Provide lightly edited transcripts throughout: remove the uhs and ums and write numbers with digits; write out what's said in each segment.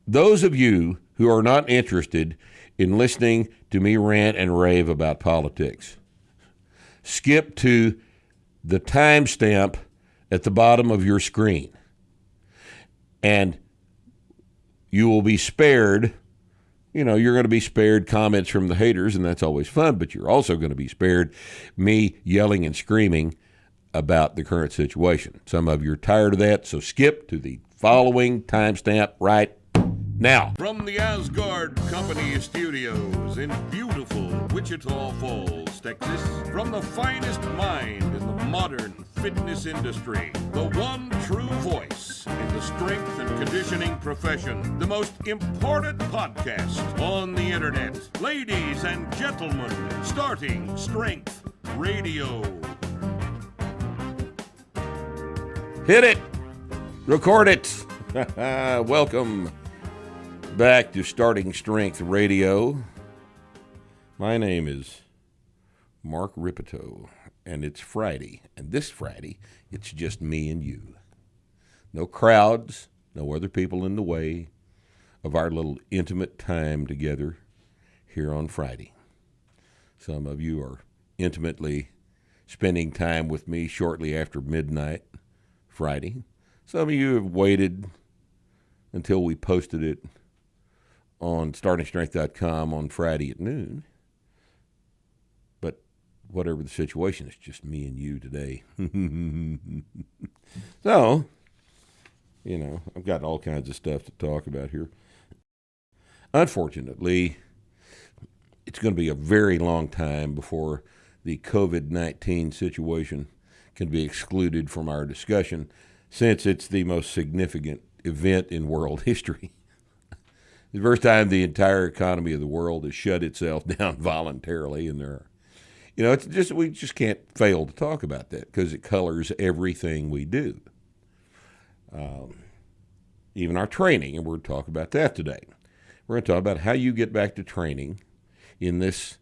those of you who are not interested in listening to me rant and rave about politics, skip to the timestamp at the bottom of your screen, and you will be spared. You're going to be spared comments from the haters, and that's always fun, but you're also going to be spared me yelling and screaming about the current situation. Some of you are tired of that, so skip to the following timestamp right now. From the Asgard Company Studios in beautiful Wichita Falls, Texas, from the finest mind in the modern fitness industry, the one true voice in the strength and conditioning profession, the most important podcast on the internet. Ladies and gentlemen, starting Strength Radio. Hit it. Record it. Welcome back to Starting Strength Radio. My name is Mark Rippetoe, and it's Friday. And this Friday, it's just me and you. No crowds, no other people in the way of our little intimate time together here on Friday. Some of you are intimately spending time with me shortly after midnight Friday. Some of you have waited until we posted it on startingstrength.com on Friday at noon. But whatever the situation, it's just me and you today. So, I've got all kinds of stuff to talk about here. Unfortunately, it's going to be a very long time before the COVID-19 situation can be excluded from our discussion, since it's the most significant event in world history. The first time the entire economy of the world has shut itself down voluntarily, and we just can't fail to talk about that because it colors everything we do, even our training, and we're going to talk about that today. We're going to talk about how you get back to training in this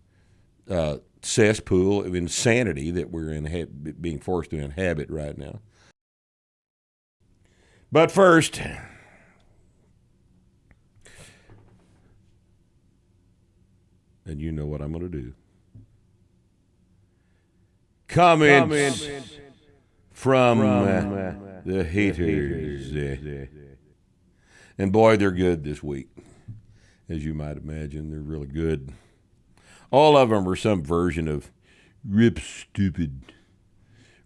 cesspool of insanity that we're being forced to inhabit right now. But first, and you know what I'm going to do. Comments from the haters. And boy, they're good this week. As you might imagine, they're really good. All of them are some version of Rip's stupid.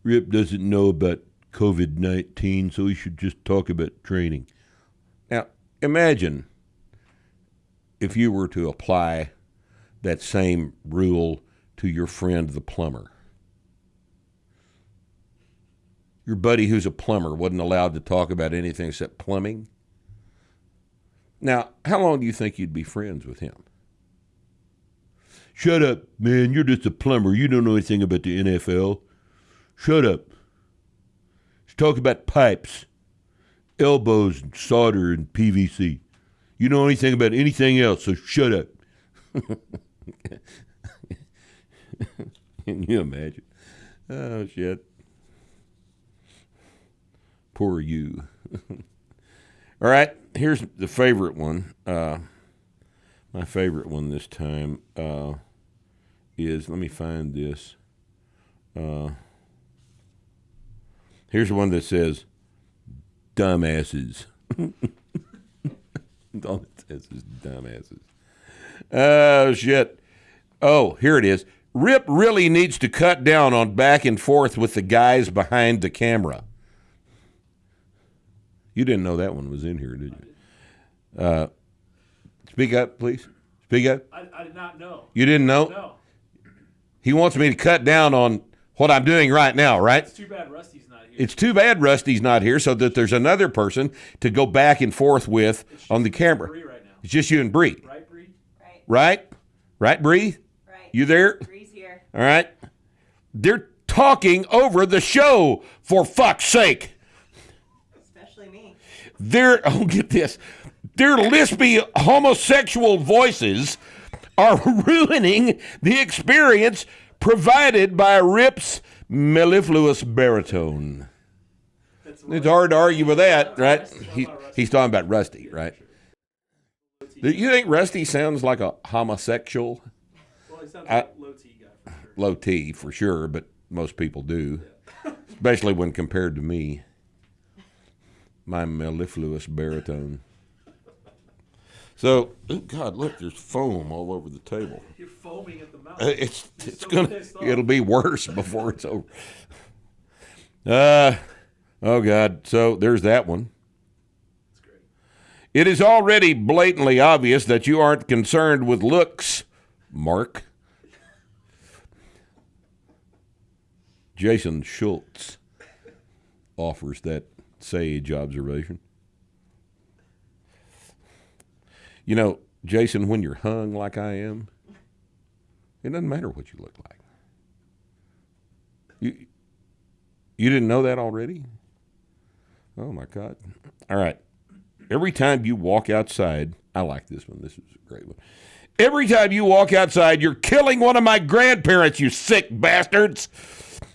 Rip doesn't know about COVID-19, so he should just talk about training. Now, imagine if you were to apply that same rule to your friend the plumber. Your buddy who's a plumber wasn't allowed to talk about anything except plumbing. Now, how long do you think you'd be friends with him? Shut up, man. You're just a plumber. You don't know anything about the NFL. Shut up. Let's talk about pipes, elbows, and solder, and PVC. You know anything about anything else, so shut up. Can you imagine? Oh, shit. Poor you. All right, here's the favorite one. My favorite one this time is, let me find this. Here's one that says, dumbasses. All it says is dumbasses. Oh, shit. Oh, here it is. Rip really needs to cut down on back and forth with the guys behind the camera. You didn't know that one was in here, did you? Speak up, please. Speak up. I did not know. You didn't know? No. He wants me to cut down on what I'm doing right now, right? It's too bad Rusty's not here. It's too bad Rusty's not here so that there's another person to go back and forth with on the camera. Bree right now. It's just you and Bree. Right, Bree? Right. Right? Right, Bree? Right. You there? Bree's here. All right. They're talking over the show, for fuck's sake. Especially me. Get this. Their lispy homosexual voices are ruining the experience provided by Rip's mellifluous baritone. It's hard to argue with that, right? He's talking about Rusty, right? Do you think Rusty sounds like a homosexual? Well, he sounds like a low T guy for sure. Low T for sure, but most people do, especially when compared to me. My mellifluous baritone. So, oh God, look, there's foam all over the table. You're foaming at the mouth. It's so gonna, pissed off. it'll be worse before it's over. Oh God, so there's that one. That's great. It is already blatantly obvious that you aren't concerned with looks, Mark. Jason Schultz offers that sage observation. You know, Jason, when you're hung like I am, it doesn't matter what you look like. You didn't know that already? Oh, my God. All right. Every time you walk outside, I like this one. This is a great one. Every time you walk outside, you're killing one of my grandparents, you sick bastards.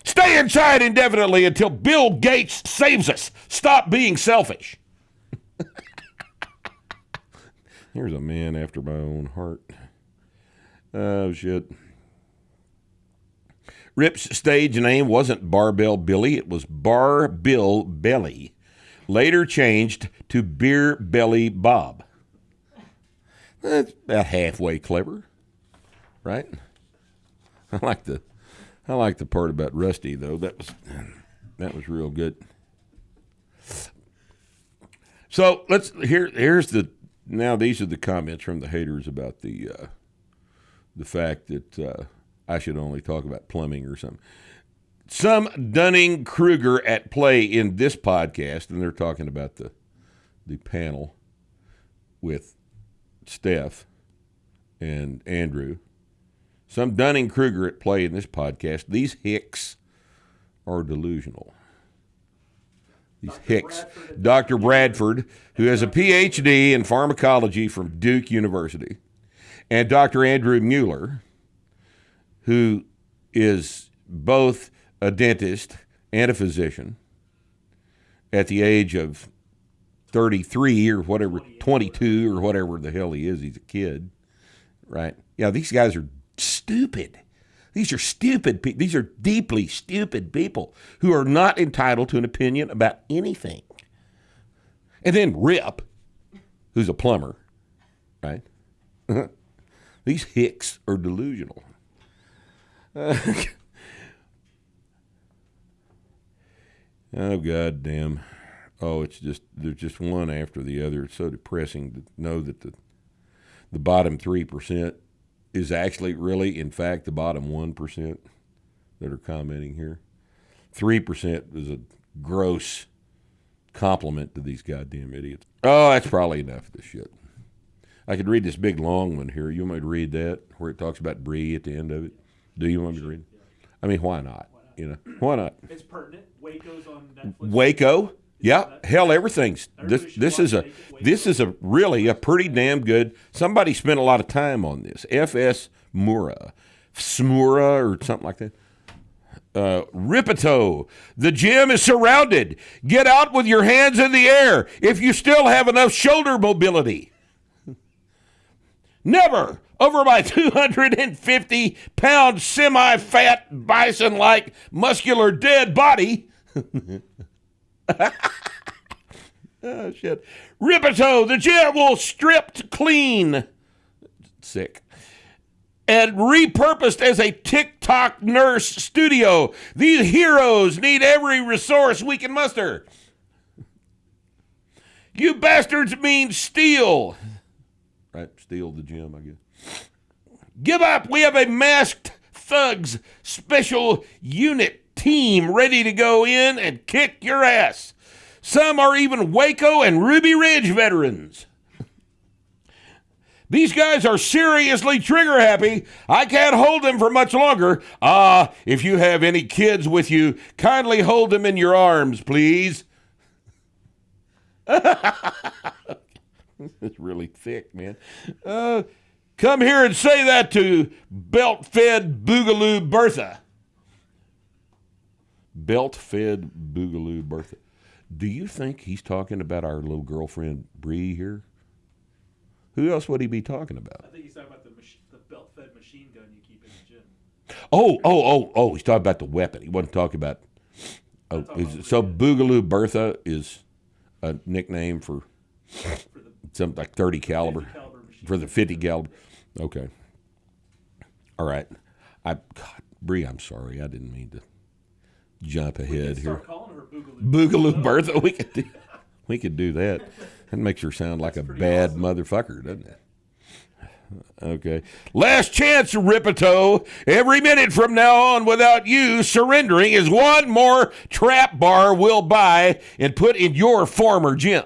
Stay inside indefinitely until Bill Gates saves us. Stop being selfish. Here's a man after my own heart. Oh, shit. Rip's stage name wasn't Barbell Billy. It was Bar Bill Belly. Later changed to Beer Belly Bob. That's about halfway clever, right? I like the part about Rusty, though. That was real good. So now these are the comments from the haters about the fact that I should only talk about plumbing or something. Some Dunning-Kruger at play in this podcast, and they're talking about the panel with Steph and Andrew. Some Dunning-Kruger at play in this podcast. These hicks are delusional. These hicks. Dr. Bradford, who has a PhD in pharmacology from Duke University, and Dr. Andrew Mueller, who is both a dentist and a physician at the age of 33 or whatever, 22 or whatever the hell he is. He's a kid, right? Yeah, these guys are stupid. These are stupid people. These are deeply stupid people who are not entitled to an opinion about anything. And then Rip, who's a plumber, right? These hicks are delusional. Oh, God damn. Oh, there's just one after the other. It's so depressing to know that the bottom 3% is actually really, in fact, the bottom 1% that are commenting here. 3% is a gross compliment to these goddamn idiots. Oh, that's probably enough of this shit. I could read this big long one here. You want me to read that, where it talks about Bree at the end of it? Do you want me to read it? I mean, why not? You know, why not? It's pertinent. Waco's on Netflix. Waco? Yeah, hell, everything's. This is a really a pretty damn good. Somebody spent a lot of time on this. F.S. Smura or something like that. Rippetoe. The gym is surrounded. Get out with your hands in the air if you still have enough shoulder mobility. Never over my 250-pound semi-fat bison-like muscular dead body. Oh, shit. Rippetoe, the gym will stripped clean. Sick. And repurposed as a TikTok nurse studio. These heroes need every resource we can muster. You bastards mean steal. Right, steal the gym, I guess. Give up. We have a masked thugs special unit team ready to go in and kick your ass. Some are even Waco and Ruby Ridge veterans. These guys are seriously trigger happy. I can't hold them for much longer. If you have any kids with you, kindly hold them in your arms, please. It's really thick, man. Come here and say that to belt-fed Boogaloo Bertha. Belt-fed Boogaloo Bertha. Do you think he's talking about our little girlfriend Bree here? Who else would he be talking about? I think he's talking about the belt-fed machine gun you keep in the gym. Oh! He's talking about the weapon. He wasn't talking about. So Boogaloo Bertha is a nickname for something like 30 caliber for the 50 caliber. Okay. All right. God, Bree, I'm sorry. I didn't mean to jump ahead here. Start calling her Boogaloo. Boogaloo Bertha. We could do that. That makes her sound like a bad motherfucker, doesn't it? Okay. Last chance, Rippetoe. Every minute from now on without you surrendering is one more trap bar we'll buy and put in your former gym.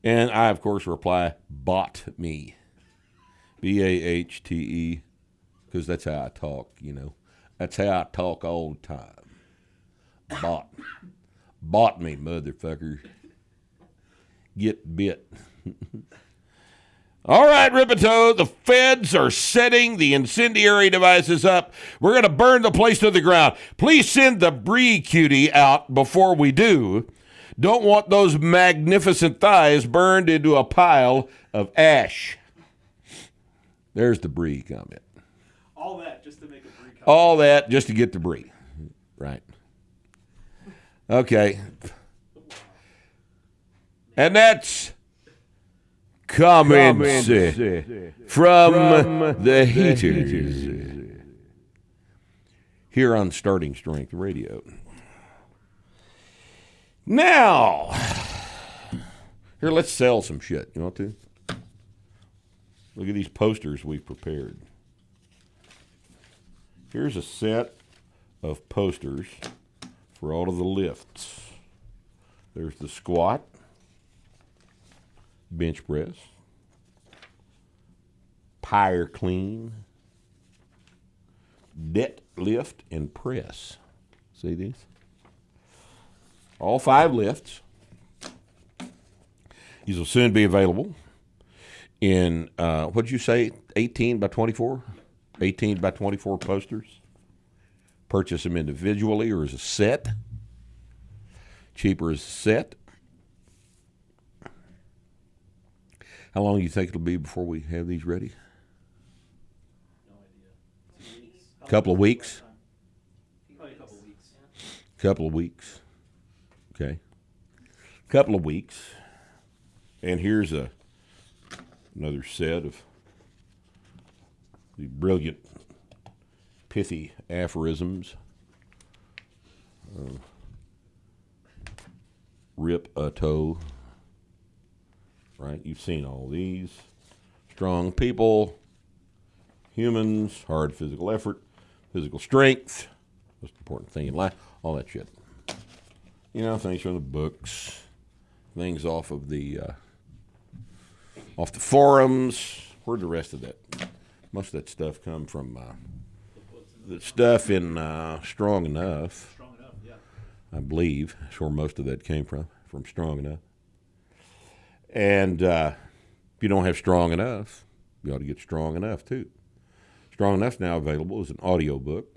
And I, of course, reply, bought me. B-A-H-T-E, because that's how I talk, you know. That's how I talk all the time. Bought me, motherfucker. Get bit. All right, Rippetoe, the feds are setting the incendiary devices up. We're going to burn the place to the ground. Please send the Bree cutie out before we do. Don't want those magnificent thighs burned into a pile of ash. There's the Bree comment. All that just to make a Bree comment. All that just to get the Bree. Right. Okay. And that's comments from the haters here on Starting Strength Radio. Now, here, let's sell some shit. You want to? Look at these posters we've prepared. Here's a set of posters for all of the lifts. There's the squat, bench press, pyre clean, deadlift, and press. See these? All 5 lifts. These will soon be available in, what did you say, 18 by 24? 18 by 24 posters. Purchase them individually or as a set. Cheaper as a set. How long do you think it'll be before we have these ready? No idea. Couple of weeks? Probably a couple of weeks. Couple of weeks. Okay. Couple of weeks. And here's another set of the brilliant, pithy aphorisms. Rippetoe. Right? You've seen all these. Strong people, humans, hard physical effort, physical strength, most important thing in life, all that shit. You know, things from the books, things off of the forums. Where'd the rest of that? Most of that stuff come from the stuff in Strong Enough. Strong enough, yeah. I believe. That's where most of that came from Strong Enough. And if you don't have Strong Enough, you ought to get Strong Enough too. Strong Enough's now available as an audio book.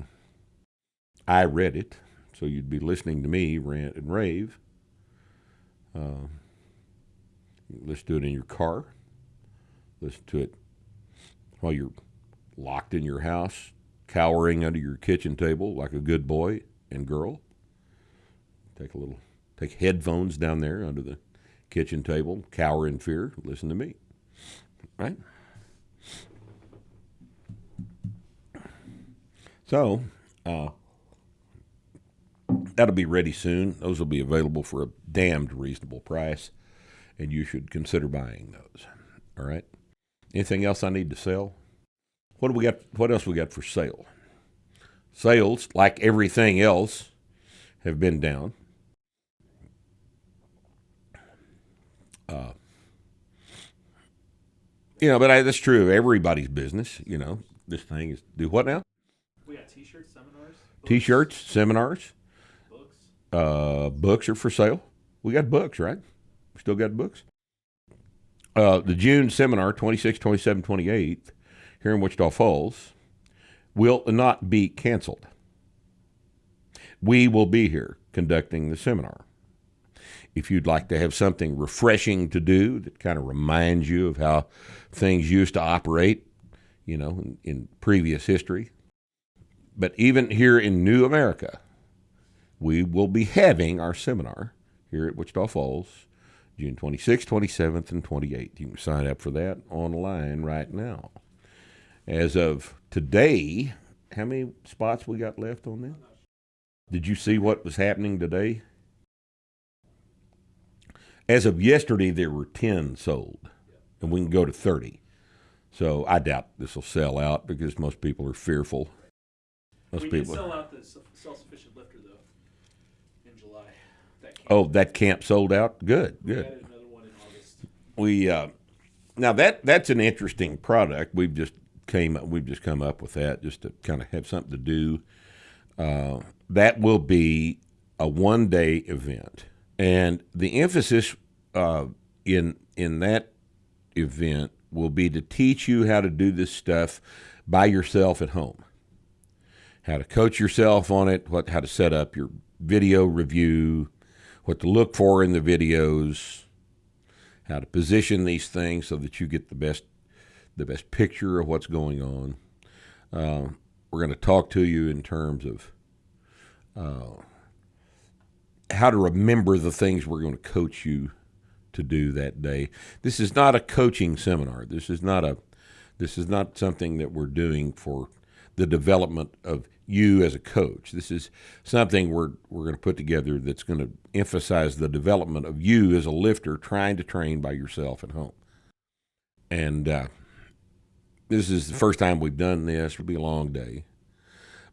I read it, so you'd be listening to me rant and rave. Listen to it in your car. Listen to it while you're locked in your house, cowering under your kitchen table like a good boy and girl. Take headphones down there under the kitchen table, cower in fear, listen to me. Right? So, that'll be ready soon. Those will be available for a damned reasonable price, and you should consider buying those. All right? Anything else I need to sell? What do we got? What else we got for sale? Sales, like everything else, have been down. But that's true of everybody's business. You know, this thing is do what now? We got T-shirts, seminars. Books, T-shirts, seminars. Books. Books are for sale. We got books, right? We still got books. The June seminar, 26, 27, 28, here in Wichita Falls, will not be canceled. We will be here conducting the seminar. If you'd like to have something refreshing to do that kind of reminds you of how things used to operate, in previous history. But even here in New America, we will be having our seminar here at Wichita Falls, June 26th, 27th, and 28th. You can sign up for that online right now. As of today, how many spots we got left on that? Did you see what was happening today? As of yesterday, there were 10 sold, and we can go to 30. So I doubt this will sell out because most people are fearful. We did sell out the self-sufficient lifter, though, in July. That camp sold out? Good. We added another one in August. We now that's an interesting product. We've just come up with that just to kind of have something to do. That will be a one-day event, and the emphasis in that event will be to teach you how to do this stuff by yourself at home. How to coach yourself on it, how to set up your video review, what to look for in the videos, how to position these things so that you get the best picture of what's going on. We're going to talk to you in terms of how to remember the things we're going to coach you to do that day. This is not a coaching seminar. This is not something that we're doing for the development of you as a coach. This is something we're going to put together that's going to emphasize the development of you as a lifter trying to train by yourself at home. And this is the first time we've done this. It'll be a long day,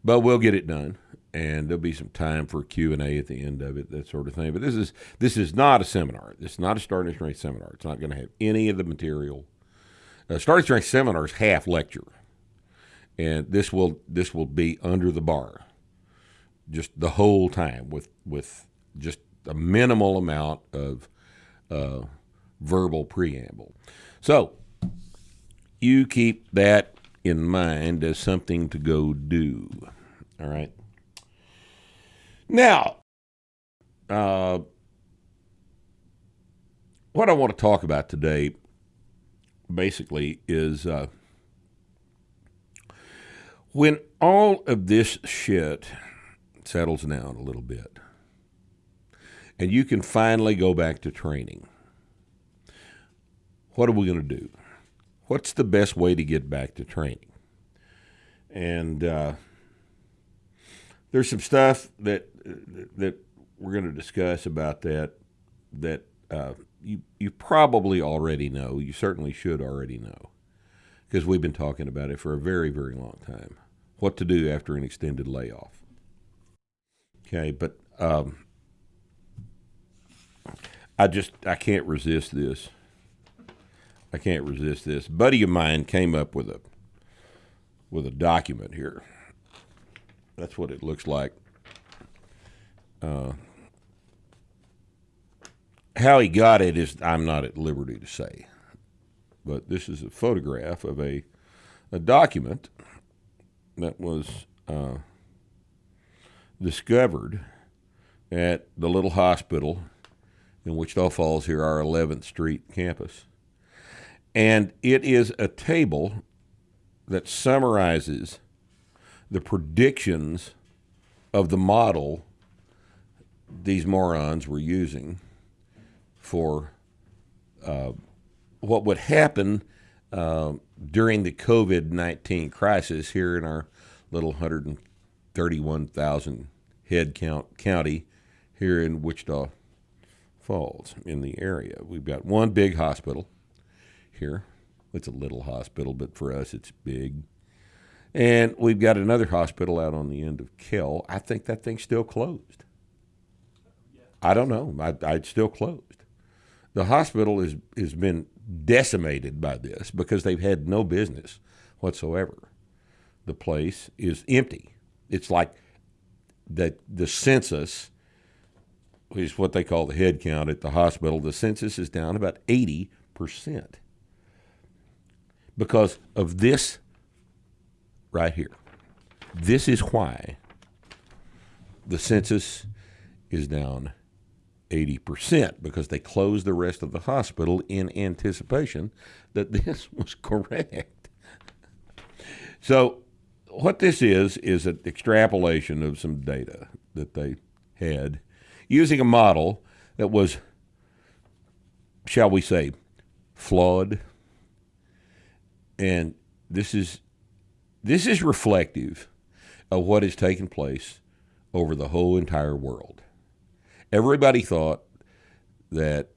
but we'll get it done. And there'll be some time for Q&A at the end of it, that sort of thing. But this is not a seminar. This is not a starting strength seminar. It's not going to have any of the material. Starting strength seminar is half lecture, and this will be under the bar, just the whole time with just a minimal amount of verbal preamble. So you keep that in mind as something to go do. All right. Now, what I want to talk about today basically is when all of this shit settles down a little bit and you can finally go back to training, what are we going to do? What's the best way to get back to training? And there's some stuff that we're going to discuss about that you probably already know. You certainly should already know because we've been talking about it for a very, very long time. What to do after an extended layoff. Okay, but I can't resist this. A buddy of mine came up with a document here. That's what it looks like. How he got it is I'm not at liberty to say. But this is a photograph of a document that was discovered at the little hospital in Wichita Falls here, our 11th Street campus. And it is a table that summarizes the predictions of the model these morons were using for what would happen during the COVID-19 crisis here in our little 131,000 head count county here in Wichita Falls in the area. We've got one big hospital here. It's a little hospital, but for us it's big. And we've got another hospital out on the end of Kell. I think that thing's still closed. I don't know. It's still closed. The hospital has been decimated by this because they've had no business whatsoever. The place is empty. It's like the census, which is what they call the head count at the hospital. The census is down about 80% because of this right here. This is why the census is down 80% because they closed the rest of the hospital in anticipation that this was correct. So what this is an extrapolation of some data that they had using a model that was, shall we say, flawed. And this is reflective of what has taken place over the whole entire world. Everybody thought that,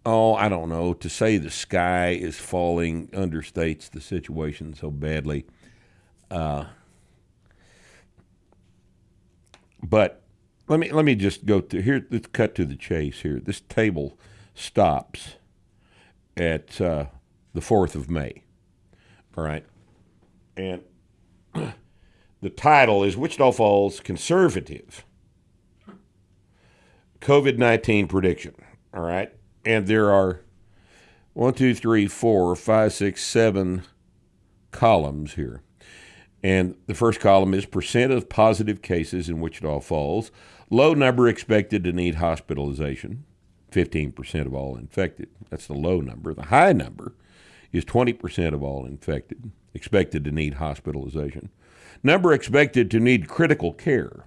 I don't know, to say the sky is falling understates the situation so badly. But let me just go to here. Let's cut to the chase here. This table stops at the 4th of May. All right, and the title is Wichita Falls Conservative COVID-19 Prediction. All right, and there are 1, 2, 3, 4, 5, 6, 7 columns here. And the first column is percent of positive cases in Wichita Falls. Low number expected to need hospitalization, 15% of all infected. That's the low number. The high number is 20% of all infected, expected to need hospitalization. Number expected to need critical care,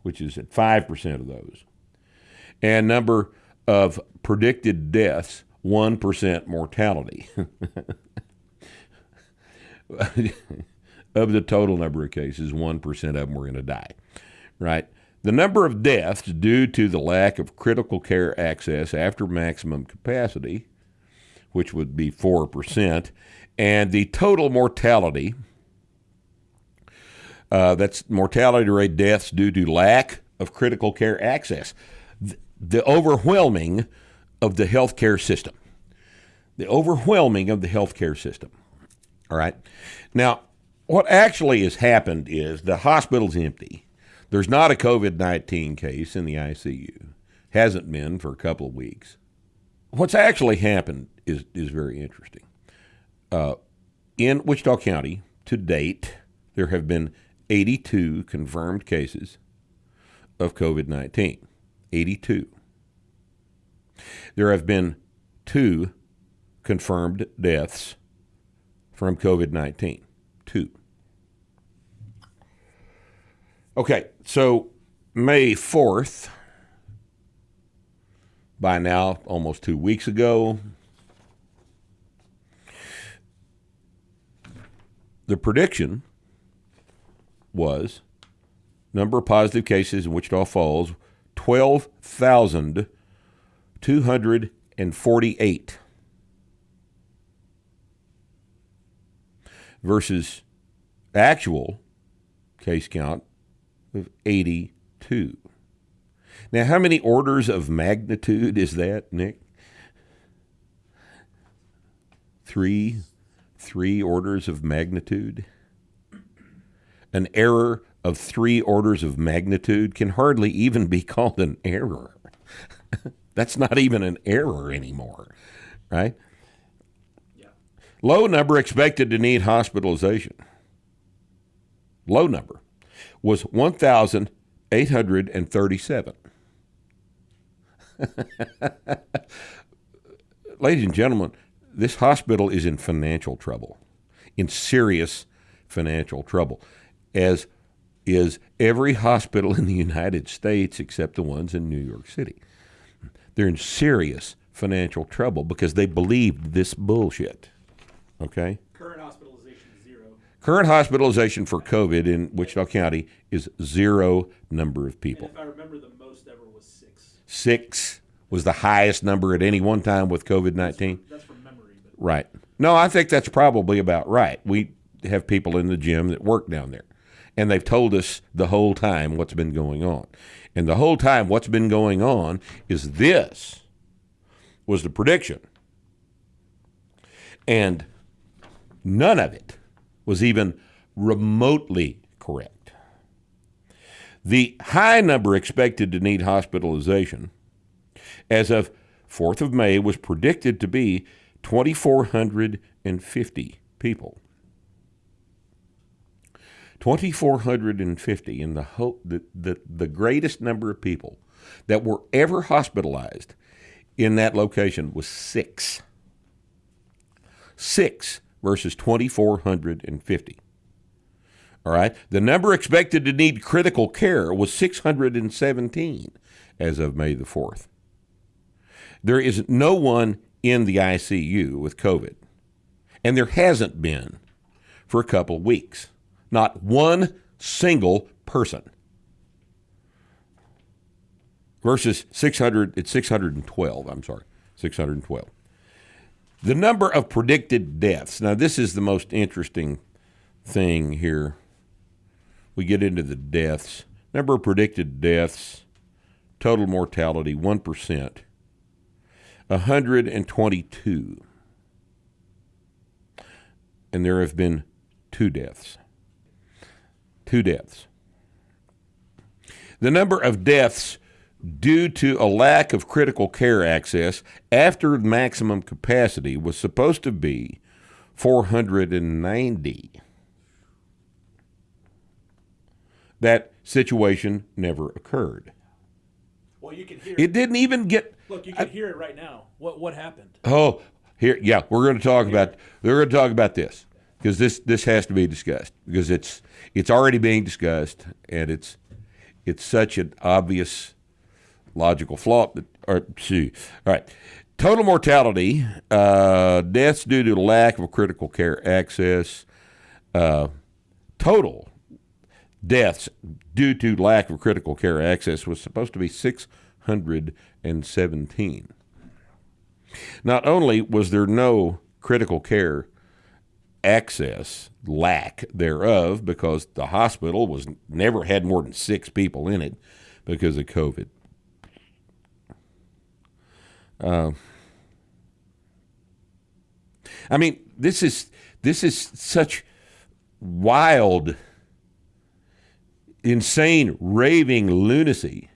which is at 5% of those. And number of predicted deaths, 1% mortality. Of the total number of cases, 1% of them were going to die, right? The number of deaths due to the lack of critical care access after maximum capacity, which would be 4%, and the total mortality, that's mortality rate deaths due to lack of critical care access. The overwhelming of the healthcare system. The overwhelming of the healthcare system. All right? Now, what actually has happened is the hospital's empty. There's not a COVID-19 case in the ICU. Hasn't been for a couple of weeks. What's actually happened is very interesting. In Wichita County, to date, there have been 82 confirmed cases of COVID-19. 82. There have been 2 confirmed deaths from COVID-19. 2. Okay, so May 4th, by now almost 2 weeks ago, the prediction was number of positive cases in Wichita Falls, 12,248 versus actual case count of 82. Now, how many orders of magnitude is that, Nick? 3 orders of magnitude? An error of 3 orders of magnitude can hardly even be called an error. That's not even an error anymore, right? Yeah. Low number expected to need hospitalization. Low number was 1,837. Ladies and gentlemen, this hospital is in financial trouble, in serious financial trouble, as is every hospital in the United States except the ones in New York City. They're in serious financial trouble because they believed this bullshit. Okay? Current hospitalization is 0. Current hospitalization for COVID in Wichita County is 0 number of people. And if I remember, the most ever was 6. 6 was the highest number at any one time with COVID-19. That's from memory. But. Right. No, I think that's probably about right. We have people in the gym that work down there, and they've told us the whole time what's been going on. And the whole time what's been going on is this was the prediction. And none of it was even remotely correct. The high number expected to need hospitalization as of 4th of May was predicted to be 2,450 people. 2,450 in the greatest number of people that were ever hospitalized in that location was 6. 6 versus 2,450. All right. The number expected to need critical care was 617 as of May the 4th. There is no one in the ICU with COVID, and there hasn't been for a couple of weeks. Not one single person. Versus 600, it's 612, I'm sorry, 612. The number of predicted deaths. Now, this is the most interesting thing here. We get into the deaths. Number of predicted deaths, total mortality, 1%, 122. And there have been 2 deaths. 2 deaths. The number of deaths due to a lack of critical care access after maximum capacity was supposed to be 490. That situation never occurred. Well, you can hear it. Didn't even get. Look, you can hear it right now. What happened? Oh, here, yeah, we're going to talk about. We're going to talk about this because this has to be discussed because it's already being discussed and it's such an obvious logical flaw. All right, total mortality, deaths due to lack of critical care access, total deaths due to lack of critical care access was supposed to be 617. Not only was there no critical care access, lack thereof, because the hospital was never had more than 6 people in it because of COVID. I mean, this is such wild, insane, raving lunacy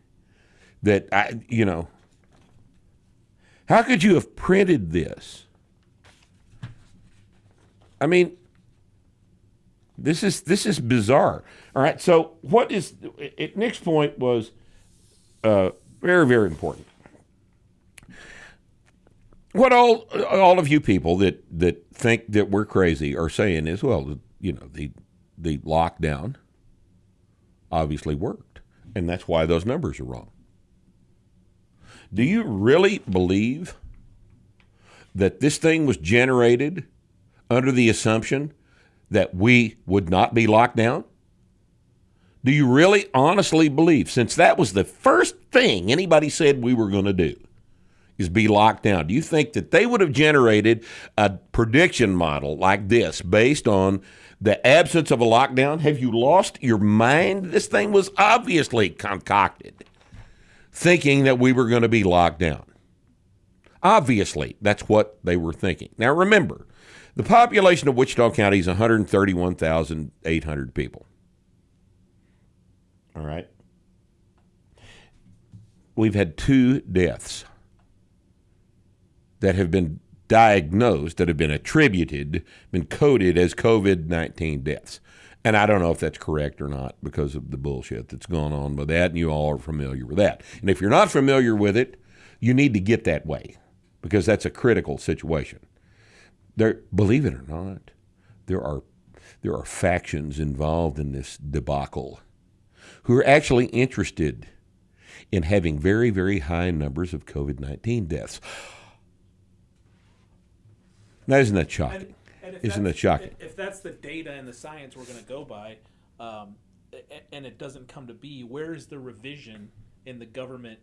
that how could you have printed this? I mean, this is bizarre. All right, so what is Nick's point was very, very important. What all of you people that think that we're crazy are saying is, well, the lockdown obviously worked, and that's why those numbers are wrong. Do you really believe that this thing was generated under the assumption that we would not be locked down? Do you really honestly believe, since that was the first thing anybody said we were going to do, is be locked down, do you think that they would have generated a prediction model like this based on the absence of a lockdown? Have you lost your mind? This thing was obviously concocted, thinking that we were going to be locked down. Obviously, that's what they were thinking. Now, remember, the population of Wichita County is 131,800 people. All right? We've had 2 deaths that have been diagnosed, that have been attributed, been coded as COVID-19 deaths. And I don't know if that's correct or not because of the bullshit that's gone on with that, and you all are familiar with that. And if you're not familiar with it, you need to get that way because that's a critical situation. Believe it or not, there are factions involved in this debacle who are actually interested in having very, very high numbers of COVID-19 deaths. Now, isn't that shocking? Isn't that shocking? If that's the data and the science we're going to go by, and it doesn't come to be, where is the revision in the government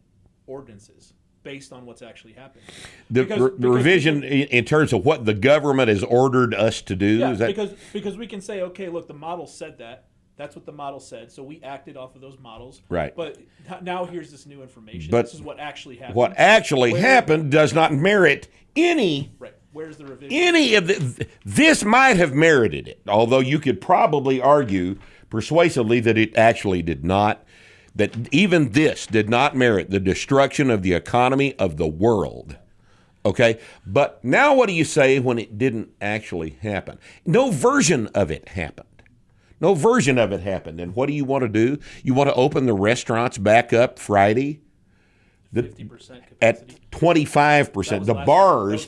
ordinances based on what's actually happening? The revision in terms of what the government has ordered us to do? Yeah, is that... because we can say, okay, look, the model said that. That's what the model said, so we acted off of those models. Right. But now here's this new information. But this is what actually happened. What actually happened does not merit any... Right. Where's the revision? Any of this might have merited it, although you could probably argue persuasively that it actually did not, that even this did not merit the destruction of the economy of the world. Okay? But now what do you say when it didn't actually happen? No version of it happened. No version of it happened. And what do you want to do? You want to open the restaurants back up Friday 50% capacity. At 25%. The bars,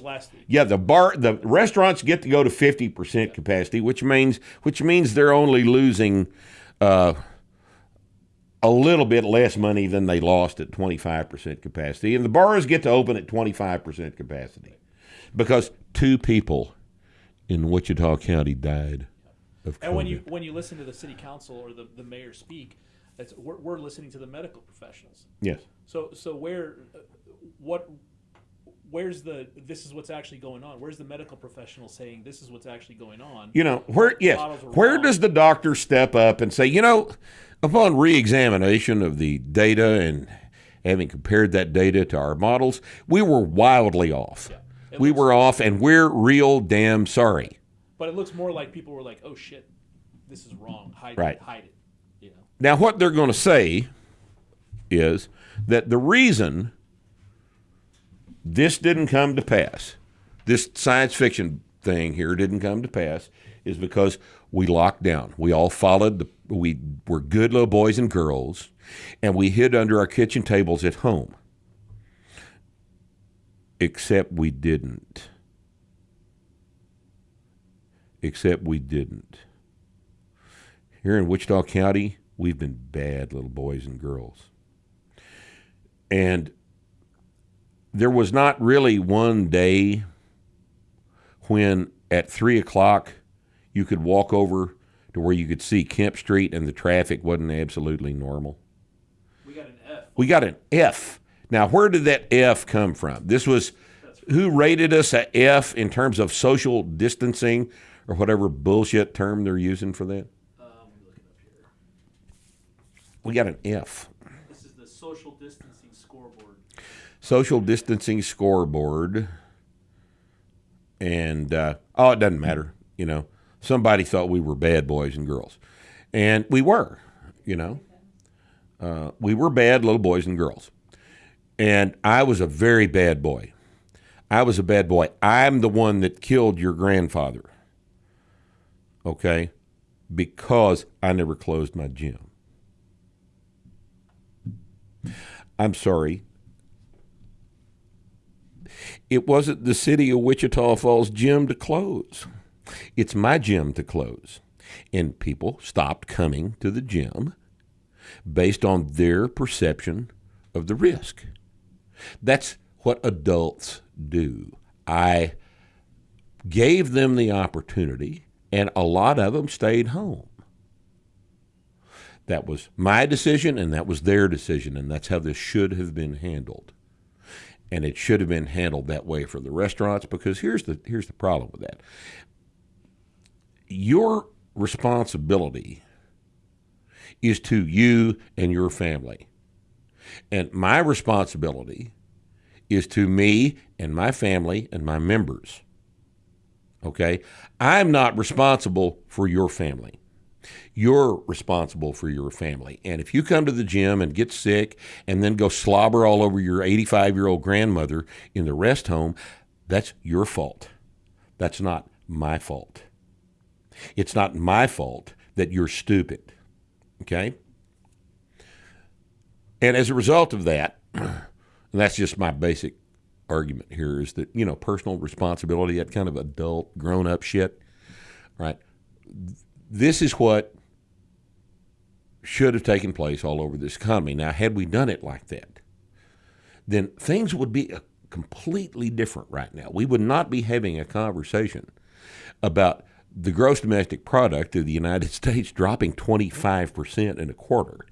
the restaurants get to go to 50% capacity, which means they're only losing a little bit less money than they lost at 25% capacity, and the bars get to open at 25% capacity because 2 people in Wichita County died of COVID. And when you listen to the city council or the mayor speak, we're listening to the medical professionals. Yes. So where's this is what's actually going on? Where's the medical professional saying this is what's actually going on? Where does the doctor step up and say, upon re-examination of the data and having compared that data to our models, we were wildly off. Yeah. We were off, and we're real damn sorry. But it looks more like people were like, oh, shit, this is wrong. Hide it. Now, what they're going to say is that the reason this didn't come to pass, this science fiction thing here didn't come to pass, is because we locked down. We all followed we were good little boys and girls, and we hid under our kitchen tables at home. Except we didn't. Here in Wichita County, we've been bad little boys and girls. And there was not really one day when at 3 o'clock you could walk over to where you could see Kemp Street and the traffic wasn't absolutely normal. We got an F. Now, where did that F come from? This was who rated us a F in terms of social distancing or whatever bullshit term they're using for that? Let me look it up here. We got an F. This is the social distancing scoreboard. Social distancing scoreboard. And, it doesn't matter, Somebody thought we were bad boys and girls. And we were, we were bad little boys and girls. And I was a very bad boy. I'm the one that killed your grandfather. Okay? Because I never closed my gym. I'm sorry. It wasn't the city of Wichita Falls gym to close. It's my gym to close. And people stopped coming to the gym based on their perception of the risk. That's what adults do. I gave them the opportunity, and a lot of them stayed home. That was my decision, and that was their decision, and that's how this should have been handled. And it should have been handled that way for the restaurants, because here's the problem with that. Your responsibility is to you and your family. And my responsibility is to me and my family and my members. Okay? I'm not responsible for your family. You're responsible for your family. And if you come to the gym and get sick and then go slobber all over your 85-year-old grandmother in the rest home, that's your fault. That's not my fault. It's not my fault that you're stupid. Okay? And as a result of that, and that's just my basic argument here, is that, personal responsibility, that kind of adult, grown-up shit, right? This is what should have taken place all over this economy. Now, had we done it like that, then things would be completely different right now. We would not be having a conversation about the gross domestic product of the United States dropping 25% in a quarter.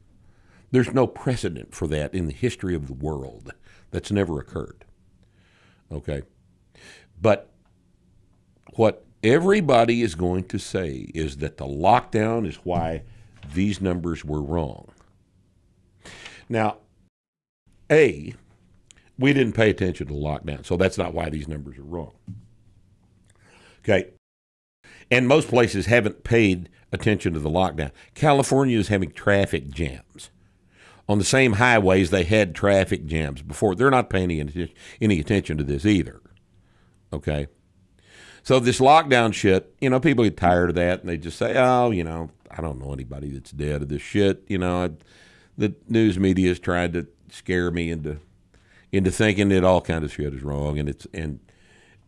There's no precedent for that in the history of the world. That's never occurred. Okay? But what everybody is going to say is that the lockdown is why these numbers were wrong. Now, we didn't pay attention to the lockdown, so that's not why these numbers are wrong. Okay? And most places haven't paid attention to the lockdown. California is having traffic jams. On the same highways, they had traffic jams before. They're not paying any attention to this either. Okay? So this lockdown shit, people get tired of that, and they just say, I don't know anybody that's dead of this shit. The news media has tried to scare me into into thinking that all kind of shit is wrong, and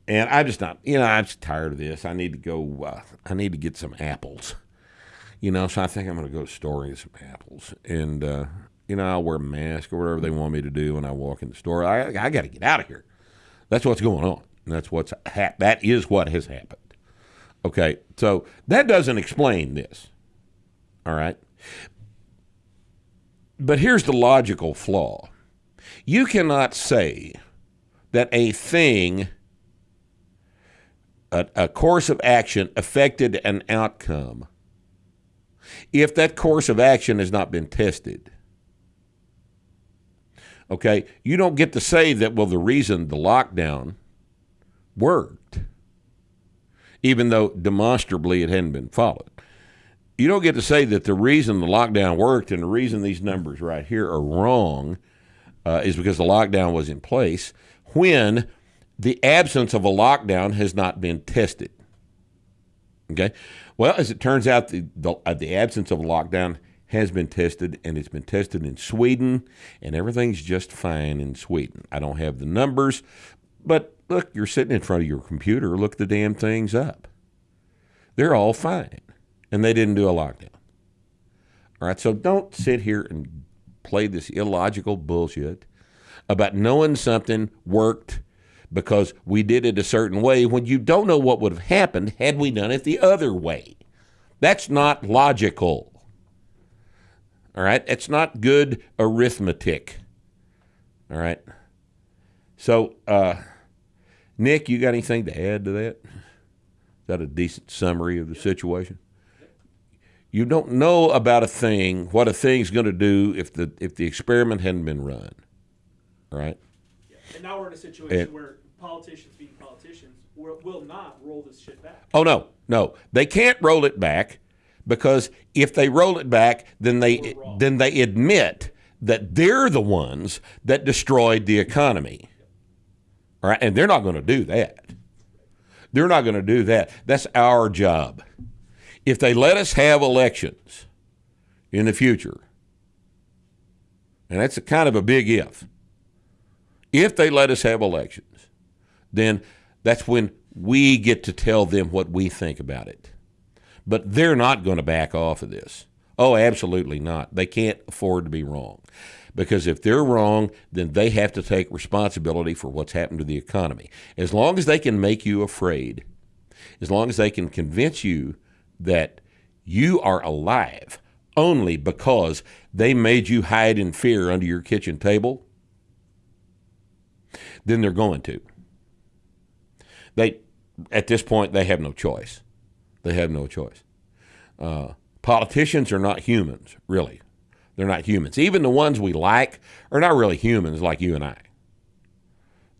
I'm just not. I'm just tired of this. I need to go. I need to get some apples. So I think I'm going to go to the store and get some apples, and I'll wear a mask or whatever they want me to do when I walk in the store. I got to get out of here. That's what's going on. And that is what has happened. Okay, so that doesn't explain this. All right, but here's the logical flaw. You cannot say that a thing, a course of action affected an outcome if that course of action has not been tested. Okay, you don't get to say that, well, the reason the lockdown worked, even though demonstrably it hadn't been followed. You don't get to say that the reason the lockdown worked and the reason these numbers right here are wrong is because the lockdown was in place when the absence of a lockdown has not been tested. Okay? Well, as it turns out, the absence of a lockdown has been tested, and it's been tested in Sweden, and everything's just fine in Sweden. I don't have the numbers, but look, you're sitting in front of your computer. Look the damn things up. They're all fine, and they didn't do a lockdown. All right, so don't sit here and play this illogical bullshit about knowing something worked because we did it a certain way when you don't know what would have happened had we done it the other way. That's not logical. All right? It's not good arithmetic. All right? So, Nick, you got anything to add to that? Is that a decent summary of the situation? You don't know about a thing, what a thing's going to do if the experiment hadn't been run. All right? Yeah. And now we're in a situation where politicians being politicians will not roll this shit back. Oh, no. They can't roll it back because if they roll it back, then they admit that they're the ones that destroyed the economy. All right? And they're not going to do that. They're not going to do that. That's our job. If they let us have elections in the future, and that's a kind of a big if they let us have elections, then that's when we get to tell them what we think about it. But they're not going to back off of this. Oh, absolutely not. They can't afford to be wrong. Because if they're wrong, then they have to take responsibility for what's happened to the economy. As long as they can make you afraid, as long as they can convince you that you are alive only because they made you hide in fear under your kitchen table, then they're going to. At this point, they have no choice. They have no choice. Politicians are not humans, really. They're not humans. Even the ones we like are not really humans like you and I.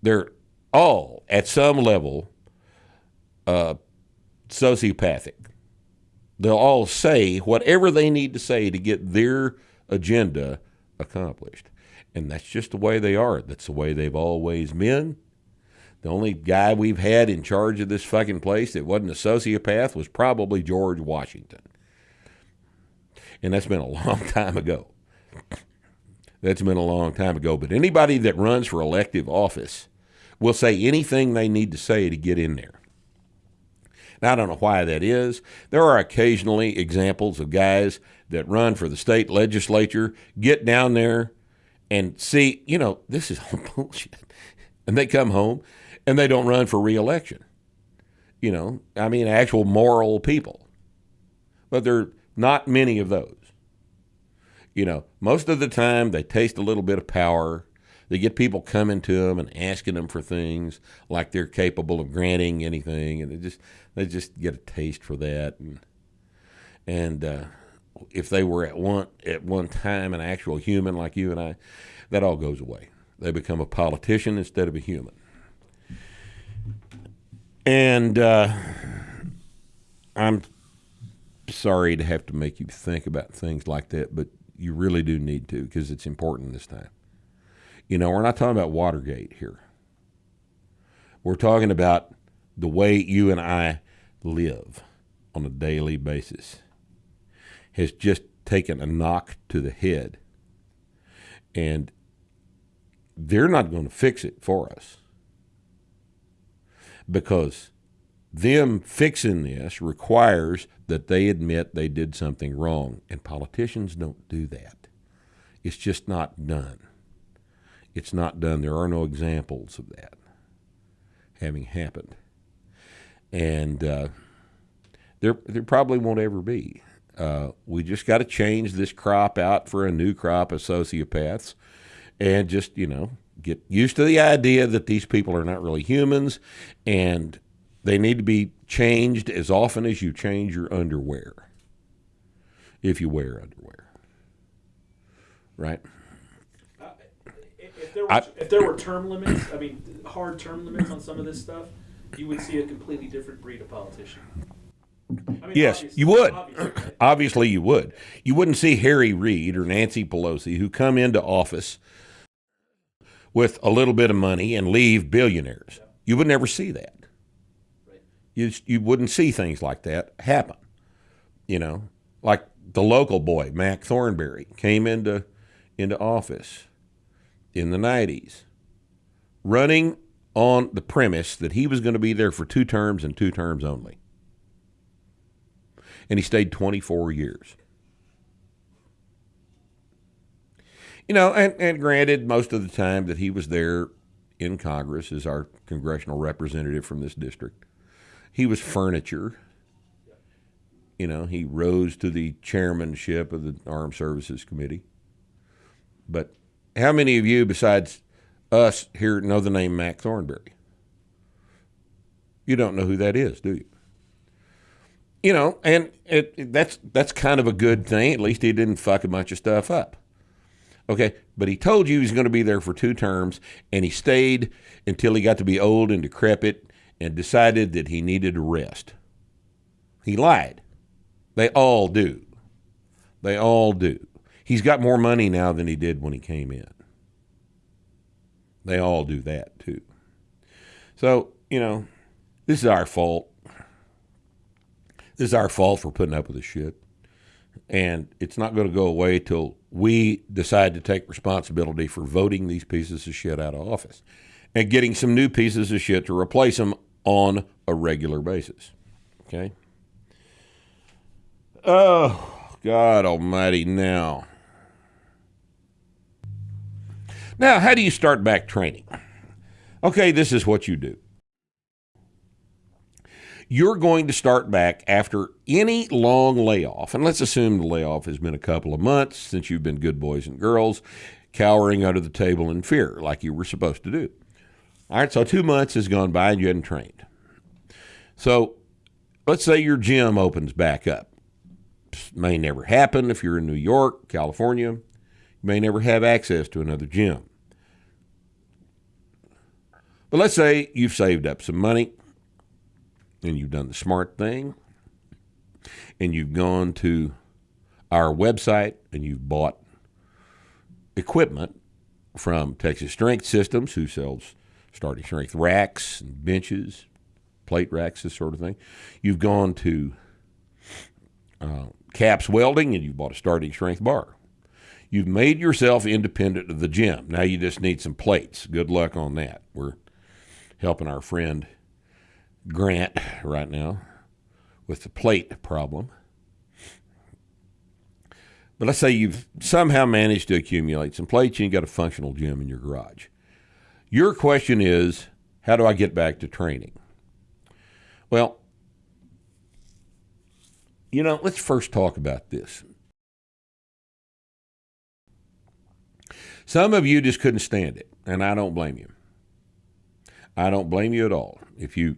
They're all, at some level, sociopathic. They'll all say whatever they need to say to get their agenda accomplished. And that's just the way they are. That's the way they've always been. The only guy we've had in charge of this fucking place that wasn't a sociopath was probably George Washington. And that's been a long time ago. That's been a long time ago. But anybody that runs for elective office will say anything they need to say to get in there. Now, I don't know why that is. There are occasionally examples of guys that run for the state legislature, get down there and see, this is all bullshit. And they come home and they don't run for re-election. Actual moral people. But there are not many of those. Most of the time they taste a little bit of power. They get people coming to them and asking them for things like they're capable of granting anything, and they just get a taste for that. And if they were at one time an actual human like you and I, that all goes away. They become a politician instead of a human. And I'm sorry to have to make you think about things like that, but you really do need to because it's important this time. We're not talking about Watergate here. We're talking about the way you and I live on a daily basis has just taken a knock to the head. And they're not going to fix it for us, because them fixing this requires that they admit they did something wrong, and politicians don't do that. It's just not done. It's not done. There are no examples of that having happened. And there probably won't ever be. We just got to change this crop out for a new crop of sociopaths and just, get used to the idea that these people are not really humans, and they need to be changed as often as you change your underwear, if you wear underwear. Right? If there were term limits, hard term limits on some of this stuff, you would see a completely different breed of politician. Yes, you would. Right? Obviously, you would. You wouldn't see Harry Reid or Nancy Pelosi, who come into office with a little bit of money and leave billionaires. Yeah. You would never see that. Right. You wouldn't see things like that happen. Like the local boy, Mac Thornberry, came into office in the 90s, running on the premise that he was going to be there for 2 terms and 2 terms only. And he stayed 24 years. And granted, most of the time that he was there in Congress as our congressional representative from this district, he was furniture. He rose to the chairmanship of the Armed Services Committee. But how many of you besides us here know the name Mac Thornberry? You don't know who that is, do you? And that's kind of a good thing. At least he didn't fuck a bunch of stuff up. Okay, but he told you he was going to be there for 2 terms, and he stayed until he got to be old and decrepit and decided that he needed a rest. He lied. They all do. They all do. He's got more money now than he did when he came in. They all do that, too. So, this is our fault. This is our fault for putting up with this shit. And it's not going to go away till we decide to take responsibility for voting these pieces of shit out of office and getting some new pieces of shit to replace them on a regular basis. Okay? Oh, God almighty, now. Now, how do you start back training? Okay, this is what you do. You're going to start back after any long layoff, and let's assume the layoff has been a couple of months since you've been good boys and girls, cowering under the table in fear like you were supposed to do. All right, so 2 months has gone by and you hadn't trained. So let's say your gym opens back up. May never happen if you're in New York, California. You may never have access to another gym. But let's say you've saved up some money and you've done the smart thing and you've gone to our website and you've bought equipment from Texas Strength Systems, who sells starting strength racks and benches, plate racks, this sort of thing. You've gone to Caps Welding and you've bought a starting strength bar. You've made yourself independent of the gym. Now you just need some plates. Good luck on that. We're helping our friend Grant right now with the plate problem. But let's say you've somehow managed to accumulate some plates and you've got a functional gym in your garage. Your question is, how do I get back to training? Well, let's first talk about this. Some of you just couldn't stand it, and I don't blame you. I don't blame you at all. If you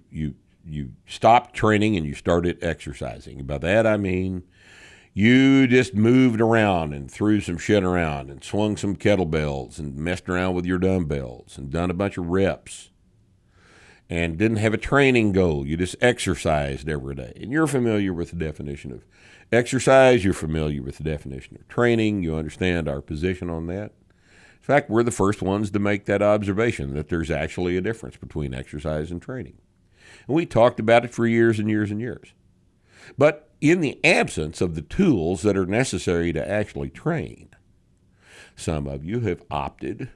stopped training and you started exercising. By that I mean you just moved around and threw some shit around and swung some kettlebells and messed around with your dumbbells and done a bunch of reps and didn't have a training goal. You just exercised every day. And you're familiar with the definition of exercise. You're familiar with the definition of training. You understand our position on that. In fact, we're the first ones to make that observation that there's actually a difference between exercise and training. And we talked about it for years and years and years. But in the absence of the tools that are necessary to actually train, some of you have opted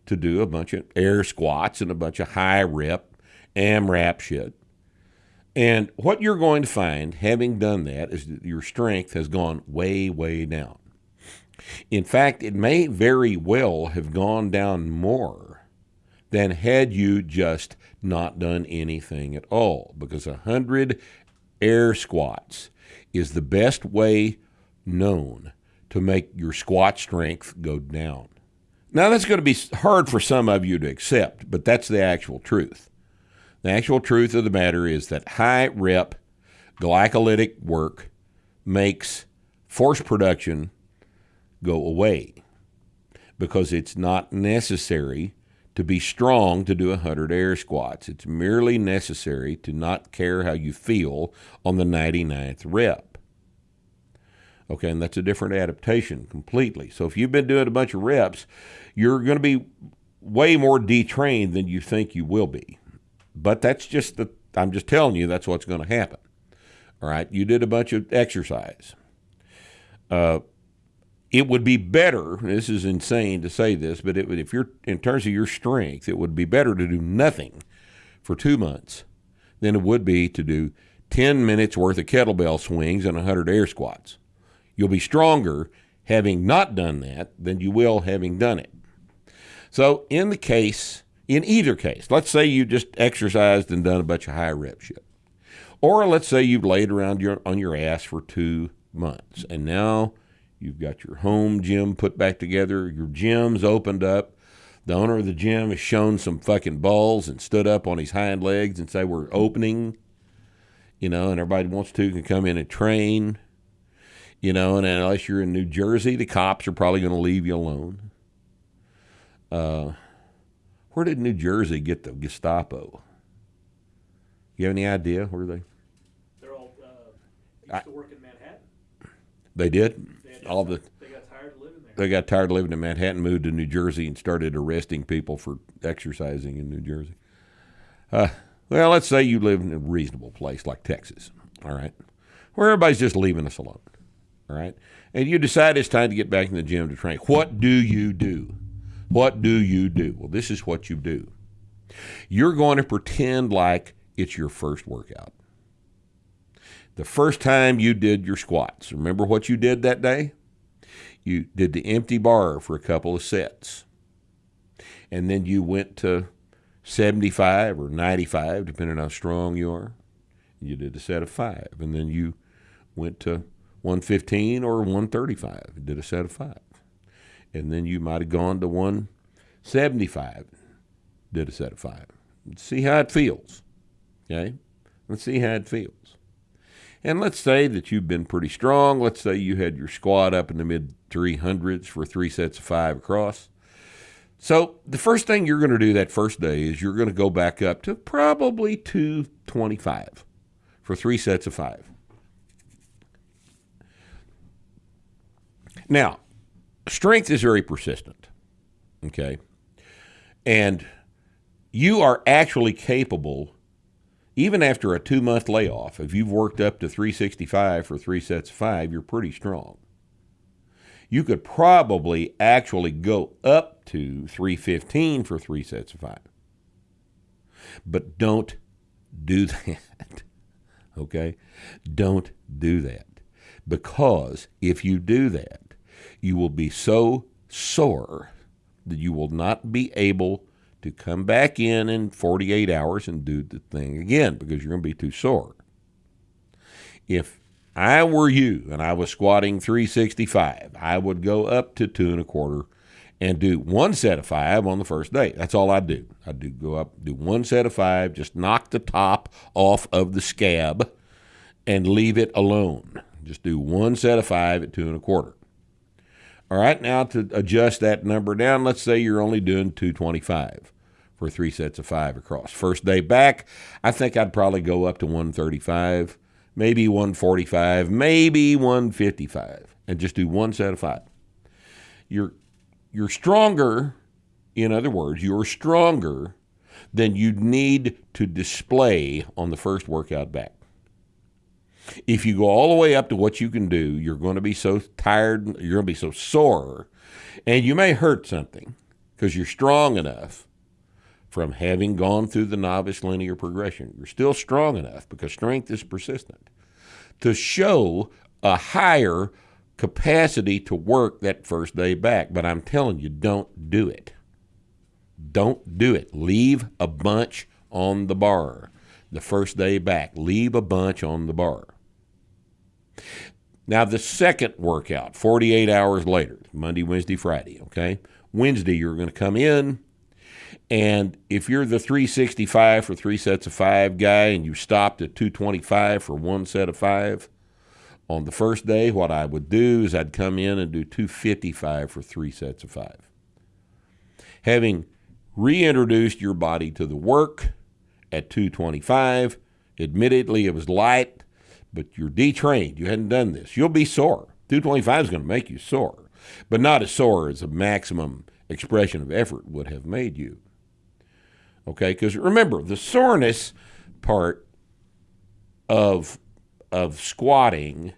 to do a bunch of air squats and a bunch of high rep AMRAP shit. And what you're going to find, having done that, is that your strength has gone way, way down. In fact, it may very well have gone down more than had you just not done anything at all, because 100 air squats is the best way known to make your squat strength go down. Now, that's going to be hard for some of you to accept, but that's the actual truth. The actual truth of the matter is that high rep glycolytic work makes force production go away because it's not necessary to be strong to do 100 air squats. It's merely necessary to not care how you feel on the 99th rep. Okay, and that's a different adaptation completely. So if you've been doing a bunch of reps, you're going to be way more detrained than you think you will be. But that's just I'm just telling you that's what's going to happen. All right, you did a bunch of exercise. It would be better, this is insane to say this, but if you're in terms of your strength, it would be better to do nothing for 2 months than it would be to do 10 minutes worth of kettlebell swings and 100 air squats. You'll be stronger having not done that than you will having done it. So in either case, let's say you just exercised and done a bunch of high rep shit. Or let's say you've laid around on your ass for 2 months and now you've got your home gym put back together, your gym's opened up, the owner of the gym has shown some fucking balls and stood up on his hind legs and say, we're opening, and everybody wants to can come in and train, and unless you're in New Jersey, the cops are probably going to leave you alone. Where did New Jersey get the Gestapo? You have any idea where they? They're all used to work in Manhattan. They did? They got tired of living there. They got tired of living in Manhattan, moved to New Jersey, and started arresting people for exercising in New Jersey. Well, let's say you live in a reasonable place like Texas, all right, where everybody's just leaving us alone, all right, and you decide it's time to get back in the gym to train. What do you do? What do you do? Well, this is what you do. You're going to pretend like it's your first workout. The first time you did your squats, remember what you did that day? You did the empty bar for a couple of sets. And then you went to 75 or 95, depending on how strong you are. You did a set of 5. And then you went to 115 or 135 and did a set of 5. And then you might have gone to 175, did a set of 5. Let's see how it feels. Okay? Let's see how it feels. And let's say that you've been pretty strong. Let's say you had your squat up in the mid-300s for 3 sets of 5 across. So the first thing you're going to do that first day is you're going to go back up to probably 225 for 3 sets of 5. Now, strength is very persistent, okay? And you are actually capable, even after a 2-month layoff, if you've worked up to 365 for 3 sets of 5, you're pretty strong. You could probably actually go up to 315 for 3 sets of 5. But don't do that, okay? Don't do that. Because if you do that, you will be so sore that you will not be able to come back in 48 hours and do the thing again because you're going to be too sore. If I were you and I was squatting 365, I would go up to 2.25 and do 1 set of 5 on the first day. That's all I'd do. I'd go up, do 1 set of 5, just knock the top off of the scab and leave it alone. Just do 1 set of 5 at 2.25. All right, now to adjust that number down, let's say you're only doing 225 for 3 sets of 5 across. First day back, I think I'd probably go up to 135, maybe 145, maybe 155, and just do 1 set of 5. You're stronger, in other words, you're stronger than you'd need to display on the first workout back. If you go all the way up to what you can do, you're going to be so tired, you're going to be so sore, and you may hurt something. because you're strong enough from having gone through the novice linear progression. You're still strong enough because strength is persistent to show a higher capacity to work that first day back. But I'm telling you, don't do it. Don't do it. Leave a bunch on the bar. The first day back, leave a bunch on the bar. Now, the second workout, 48 hours later, Monday, Wednesday, Friday, okay? Wednesday, you're going to come in, and if you're the 365 for 3 sets of 5 guy and you stopped at 225 for 1 set of 5, on the first day, what I would do is I'd come in and do 255 for 3 sets of 5. Having reintroduced your body to the work at 225, admittedly it was light, but you're detrained. You hadn't done this. You'll be sore. 225 is going to make you sore, but not as sore as a maximum expression of effort would have made you. Okay, because remember, the soreness part of squatting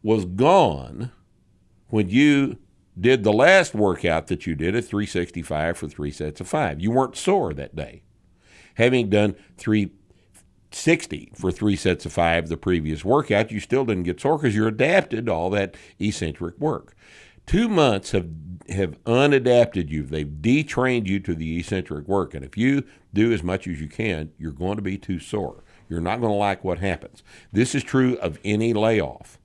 was gone when you did the last workout that you did at 365 for 3 sets of 5. You weren't sore that day. Having done 360 for 3 sets of 5 the previous workout, you still didn't get sore because you're adapted to all that eccentric work. 2 months have unadapted you. They've detrained you to the eccentric work. And if you do as much as you can, you're going to be too sore. You're not going to like what happens. This is true of any layoff.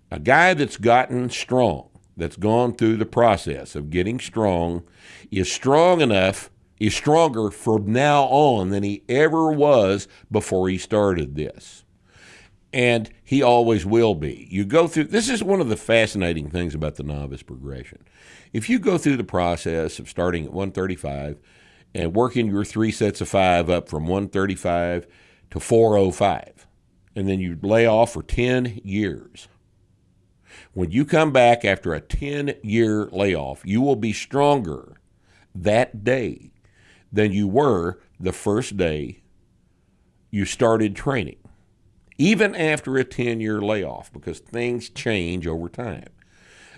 A guy that's gotten strong, that's gone through the process of getting strong, is stronger from now on than he ever was before he started this. And he always will be. You go through, this is one of the fascinating things about the novice progression. If you go through the process of starting at 135 and working your 3 sets of 5 up from 135 to 405, and then you lay off for 10 years. When you come back after a 10-year layoff, you will be stronger that day than you were the first day you started training, even after a 10-year layoff, because things change over time.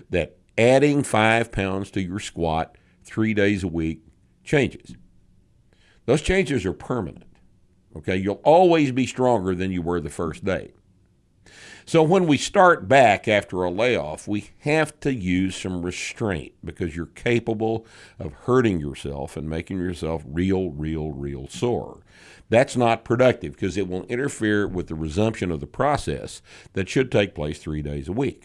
That adding 5 pounds to your squat 3 days a week changes. Those changes are permanent. Okay, you'll always be stronger than you were the first day. So when we start back after a layoff, we have to use some restraint because you're capable of hurting yourself and making yourself real sore. That's not productive because it will interfere with the resumption of the process that should take place 3 days a week.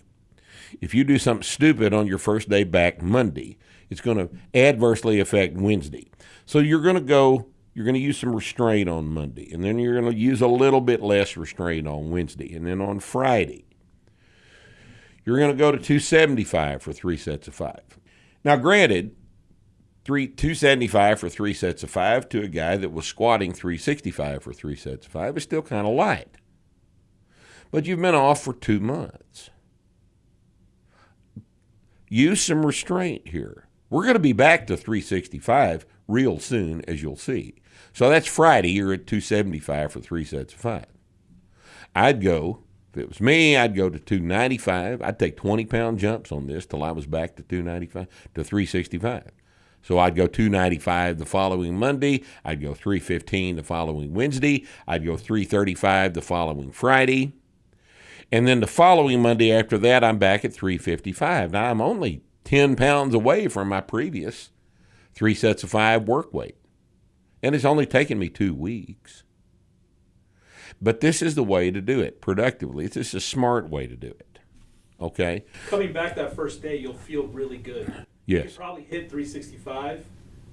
If you do something stupid on your first day back Monday, it's going to adversely affect Wednesday. So you're going to use some restraint on Monday, and then you're going to use a little bit less restraint on Wednesday. And then on Friday, you're going to go to 275 for 3 sets of 5. Now, granted, 275 for 3 sets of 5 to a guy that was squatting 365 for 3 sets of 5 is still kind of light. But you've been off for 2 months. Use some restraint here. We're going to be back to 365 real soon, as you'll see. So that's Friday. You're at 275 for 3 sets of 5. I'd go, if it was me, I'd go to 295. I'd take 20-pound jumps on this till I was back to 295 to 365. So I'd go 295 the following Monday. I'd go 315 the following Wednesday. I'd go 335 the following Friday. And then the following Monday after that, I'm back at 355. Now, I'm only 10 pounds away from my previous 3 sets of 5 work weight. And it's only taken me 2 weeks. But this is the way to do it productively. This is a smart way to do it. Okay? Coming back that first day, you'll feel really good. Yes. You could probably hit 365.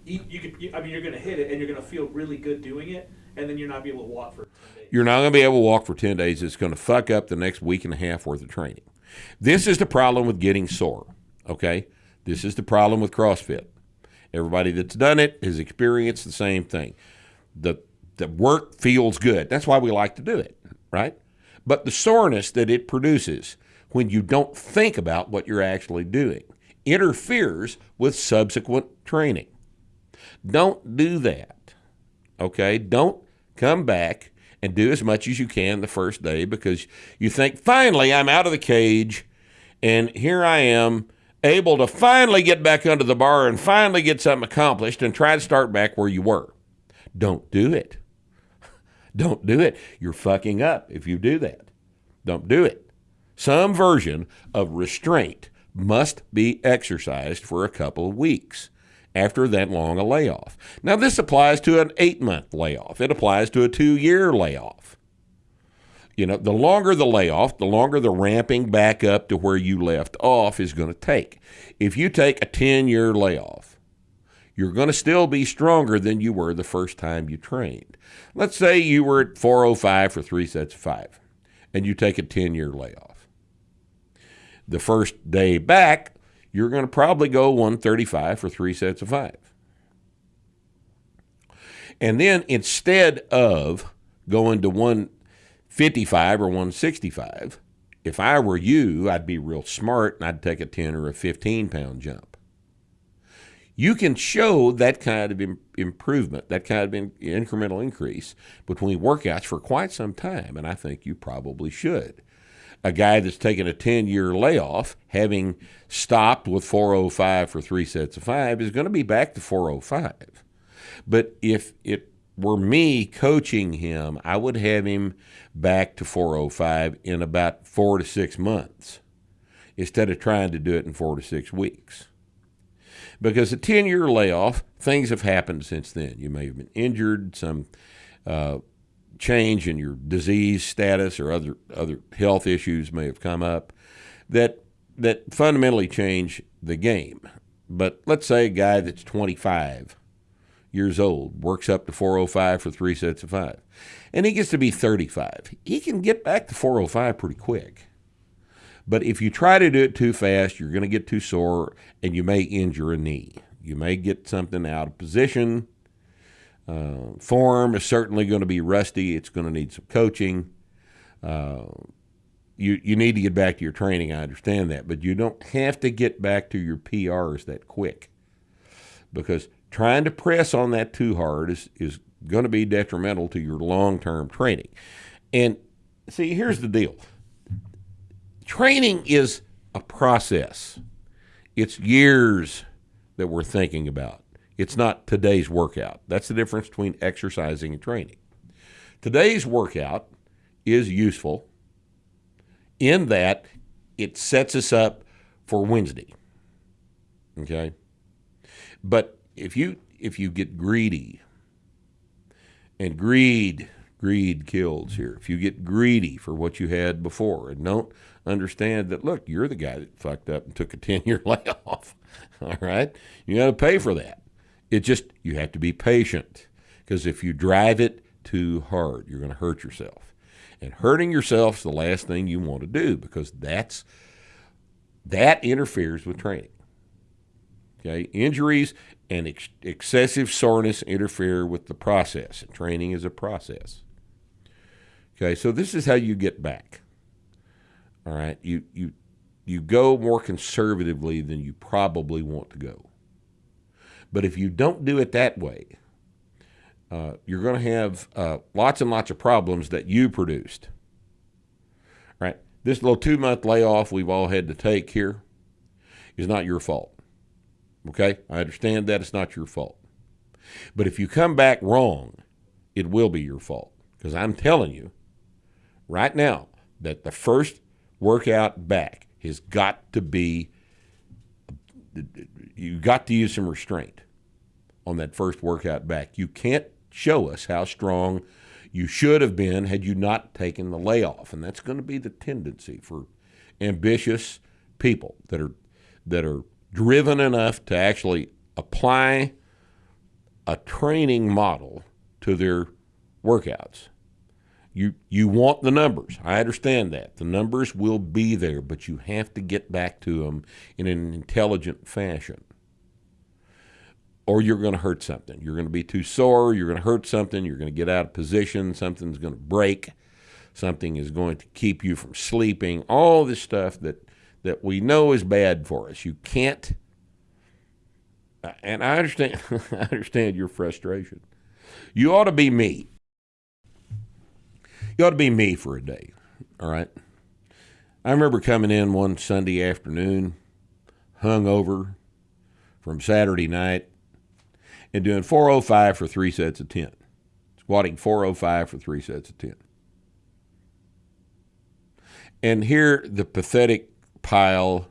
You're going to hit it, and you're going to feel really good doing it, and then you're not be able to walk for 10 days. You're not going to be able to walk for 10 days. It's going to fuck up the next week and a half worth of training. This is the problem with getting sore. Okay? This is the problem with CrossFit. Everybody that's done it has experienced the same thing. The work feels good. That's why we like to do it, right? But the soreness that it produces when you don't think about what you're actually doing interferes with subsequent training. Don't do that, okay? Don't come back and do as much as you can the first day because you think, finally, I'm out of the cage, and here I am. able to finally get back under the bar and finally get something accomplished and try to start back where you were. Don't do it. Don't do it. You're fucking up if you do that. Don't do it. Some version of restraint must be exercised for a couple of weeks after that long a layoff. Now, this applies to an 8-month layoff. It applies to a 2-year layoff. You know, the longer the layoff, the longer the ramping back up to where you left off is going to take. If you take a 10-year layoff, you're going to still be stronger than you were the first time you trained. Let's say you were at 405 for 3 sets of 5, and you take a 10-year layoff. The first day back, you're going to probably go 135 for 3 sets of 5. And then instead of going to 155 or 165, if I were you, I'd be real smart and I'd take a 10 or a 15-pound jump. You can show that kind of improvement, that kind of incremental increase between workouts for quite some time, and I think you probably should. A guy that's taken a 10-year layoff, having stopped with 405 for 3 sets of 5, is going to be back to 405. But if it were me coaching him, I would have him back to 405 in about 4 to 6 months instead of trying to do it in 4 to 6 weeks. Because a 10-year layoff, things have happened since then. You may have been injured, some change in your disease status or other health issues may have come up that fundamentally change the game. But let's say a guy that's 25 years old works up to 405 for 3 sets of 5, and he gets to be 35. He can get back to 405 pretty quick. But if you try to do it too fast, you're going to get too sore, and you may injure a knee. You may get something out of position. Form is certainly going to be rusty. It's going to need some coaching. You need to get back to your training. I understand that. But you don't have to get back to your PRs that quick, because trying to press on that too hard is going to be detrimental to your long-term training. And see, here's the deal. Training is a process. It's years that we're thinking about. It's not today's workout. That's the difference between exercising and training. Today's workout is useful in that it sets us up for Wednesday. Okay? But if you get greedy, and greed kills here. If you get greedy for what you had before and don't understand that, look, you're the guy that fucked up and took a 10-year layoff, all right? You got to pay for that. You have to be patient, because if you drive it too hard, you're going to hurt yourself. And hurting yourself is the last thing you want to do, because that interferes with training. Okay? Injuries and excessive soreness interfere with the process, and training is a process. Okay, so this is how you get back. All right, you go more conservatively than you probably want to go. But if you don't do it that way, you're going to have lots and lots of problems that you produced. All right, this little 2-month layoff we've all had to take here is not your fault. Okay, I understand that it's not your fault. But if you come back wrong, it will be your fault. Because I'm telling you right now that the first workout back has got to be, you got to use some restraint on that first workout back. You can't show us how strong you should have been had you not taken the layoff. And that's going to be the tendency for ambitious people that are driven enough to actually apply a training model to their workouts. You want the numbers. I understand that. The numbers will be there, but you have to get back to them in an intelligent fashion, or you're going to hurt something. You're going to be too sore. You're going to hurt something. You're going to get out of position. Something's going to break. Something is going to keep you from sleeping. All this stuff that we know is bad for us. You can't, and I understand, I understand your frustration. You ought to be me. You ought to be me for a day, all right? I remember coming in one Sunday afternoon, hungover from Saturday night and doing 405 for 3 sets of 10. Squatting 405 for 3 sets of 10. And here, the pathetic pile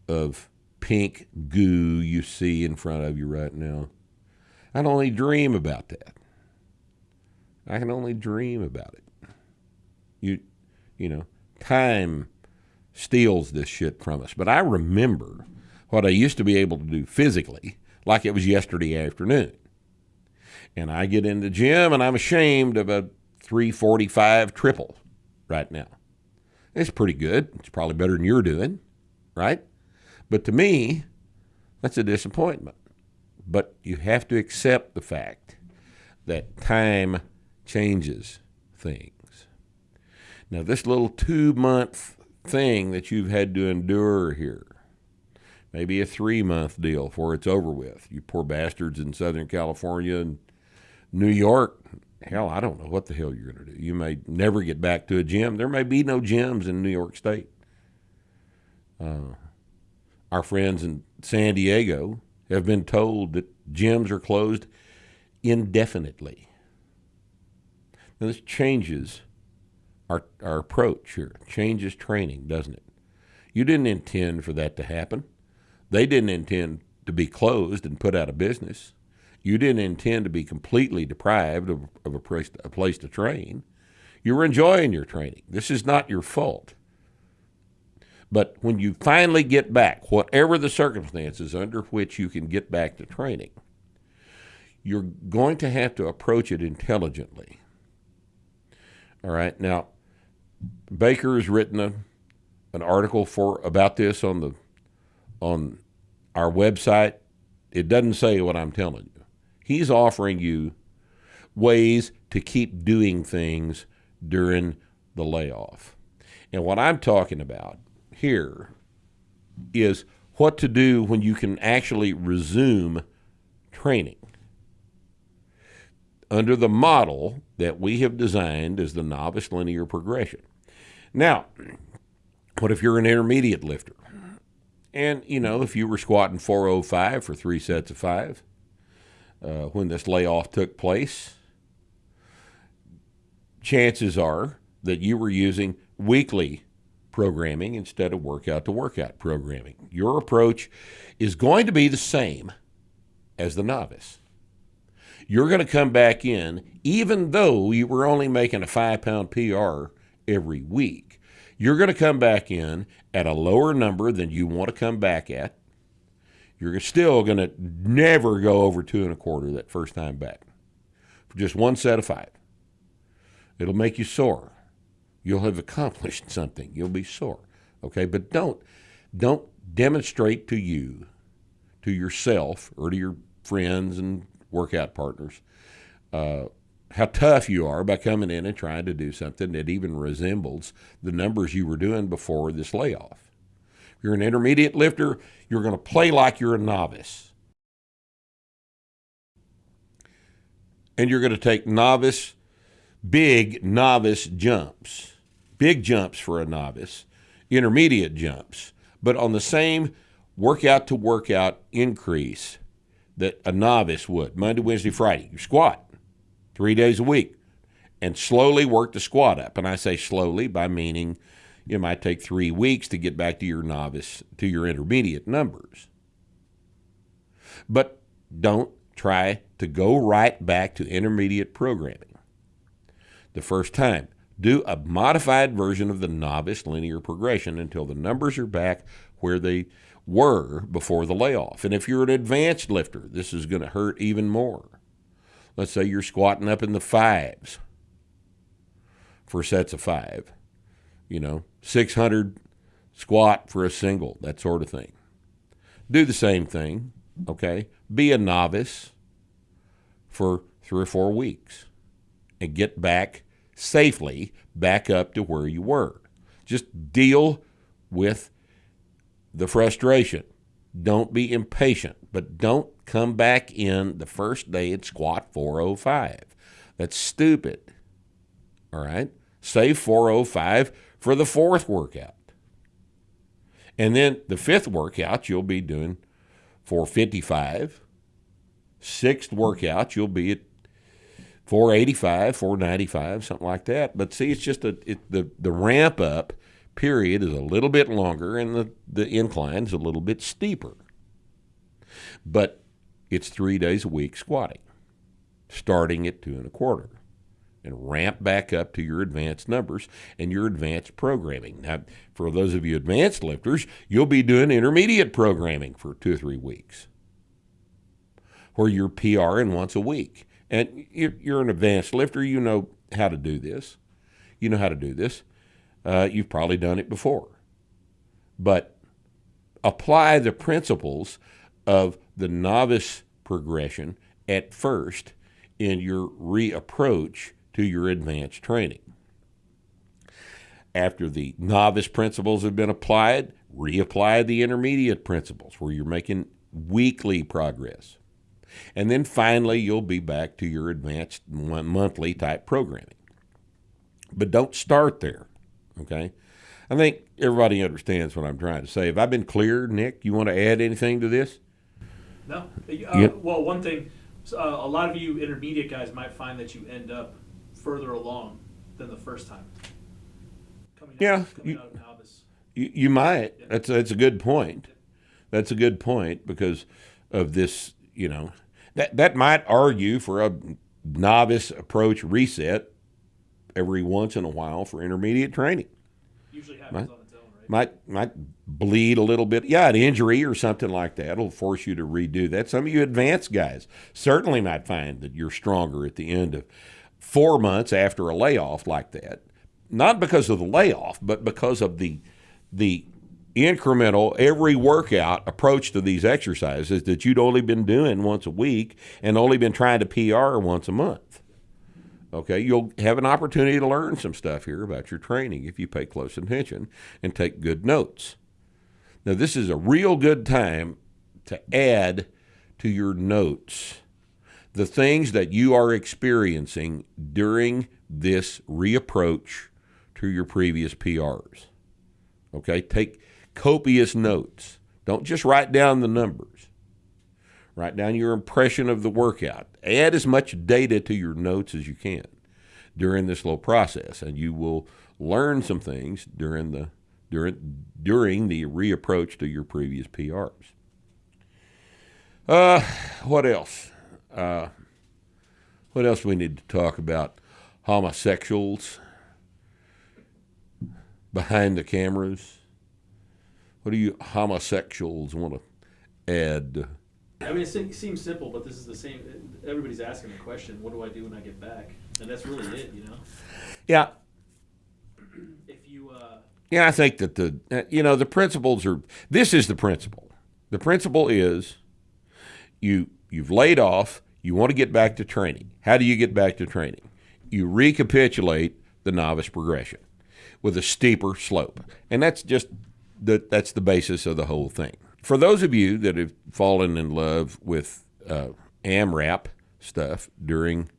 of pink goo you see in front of you right now. I can only dream about that. I can only dream about it. You know, time steals this shit from us. But I remember what I used to be able to do physically like it was yesterday afternoon. And I get in the gym and I'm ashamed of a 345 triple right now. It's pretty good. It's probably better than you're doing, right? But to me, that's a disappointment. But you have to accept the fact that time changes things. Now, this little 2-month thing that you've had to endure here, maybe a 3-month deal before it's over with. You poor bastards in Southern California and New York, hell, I don't know what the hell you're going to do. You may never get back to a gym. There may be no gyms in New York State. Our friends in San Diego have been told that gyms are closed indefinitely. Now, this changes our approach here. Changes training, doesn't it? You didn't intend for that to happen. They didn't intend to be closed and put out of business. You didn't intend to be completely deprived of a place to train. You were enjoying your training. This is not your fault. But when you finally get back, whatever the circumstances under which you can get back to training, you're going to have to approach it intelligently. All right. Now, Baker has written an article about this on our website. It doesn't say what I'm telling you. He's offering you ways to keep doing things during the layoff. And what I'm talking about here is what to do when you can actually resume training under the model that we have designed as the novice linear progression. Now, what if you're an intermediate lifter? And, if you were squatting 405 for 3 sets of 5 when this layoff took place, chances are that you were using weekly programming instead of workout-to-workout programming. Your approach is going to be the same as the novice. You're going to come back in, even though you were only making a 5-pound PR every week. You're going to come back in at a lower number than you want to come back at. You're still going to never go over 2 1/4 that first time back for just 1 set of 5. It'll make you sore. You'll have accomplished something. You'll be sore. Okay, but don't demonstrate to yourself, or to your friends and workout partners how tough you are by coming in and trying to do something that even resembles the numbers you were doing before this layoff. If you're an intermediate lifter, you're going to play like you're a novice. And you're going to take big novice jumps, big jumps for a novice, intermediate jumps, but on the same workout-to-workout increase that a novice would. Monday, Wednesday, Friday, you squat 3 days a week and slowly work the squat up. And I say slowly by meaning it might take 3 weeks to get back to your intermediate numbers. But don't try to go right back to intermediate programming the first time. Do a modified version of the novice linear progression until the numbers are back where they were before the layoff. And if you're an advanced lifter, this is going to hurt even more. Let's say you're squatting up in the 5s for sets of 5. 600 squat for a single, that sort of thing. Do the same thing, okay? Be a novice for 3 or 4 weeks and get back safely back up to where you were. Just deal with the frustration. Don't be impatient, but don't come back in the first day and squat 405. That's stupid. All right? Save 405 for the 4th workout. And then the fifth workout, you'll be doing 455. Sixth workout, you'll be at 485, 495, something like that. But see, it's just the ramp up period is a little bit longer and the incline's a little bit steeper. But it's 3 days a week squatting, starting at 2 1/4, and ramp back up to your advanced numbers and your advanced programming. Now, for those of you advanced lifters, you'll be doing intermediate programming for 2 or 3 weeks, where you're PRing once a week. And you're an advanced lifter. You know how to do this. You've probably done it before. But apply the principles of the novice progression at first in your reapproach to your advanced training. After the novice principles have been applied, reapply the intermediate principles where you're making weekly progress. And then finally, you'll be back to your advanced monthly type programming. But don't start there, okay? I think everybody understands what I'm trying to say. Have I been clear, Nick? You want to add anything to this? No. Well, one thing, a lot of you intermediate guys might find that you end up further along than the first time. Coming out of novice. You might. Yeah. That's a good point. That's a good point because of this, that might argue for a novice approach reset every once in a while for intermediate training. Usually happens on its own, right? Might bleed a little bit. Yeah, an injury or something like that will force you to redo that. Some of you advanced guys certainly might find that you're stronger at the end of 4 months after a layoff like that. Not because of the layoff, but because of the incremental, every workout approach to these exercises that you'd only been doing once a week and only been trying to PR once a month. Okay, you'll have an opportunity to learn some stuff here about your training if you pay close attention and take good notes. Now, this is a real good time to add to your notes the things that you are experiencing during this reapproach to your previous PRs. Okay, take copious notes. Don't just write down the numbers. Write down your impression of the workout. Add as much data to your notes as you can during this little process, and you will learn some things during the reapproach to your previous PRs. What else? What else do we need to talk about? Homosexuals behind the cameras. What do you homosexuals want to add? I mean, it seems simple, but this is the same. Everybody's asking the question, what do I do when I get back? And that's really it, Yeah. If you... Yeah, I think that the principles are, this is the principle. The principle is you've laid off, you want to get back to training. How do you get back to training? You recapitulate the novice progression with a steeper slope. And that's the basis of the whole thing. For those of you that have fallen in love with AMRAP stuff during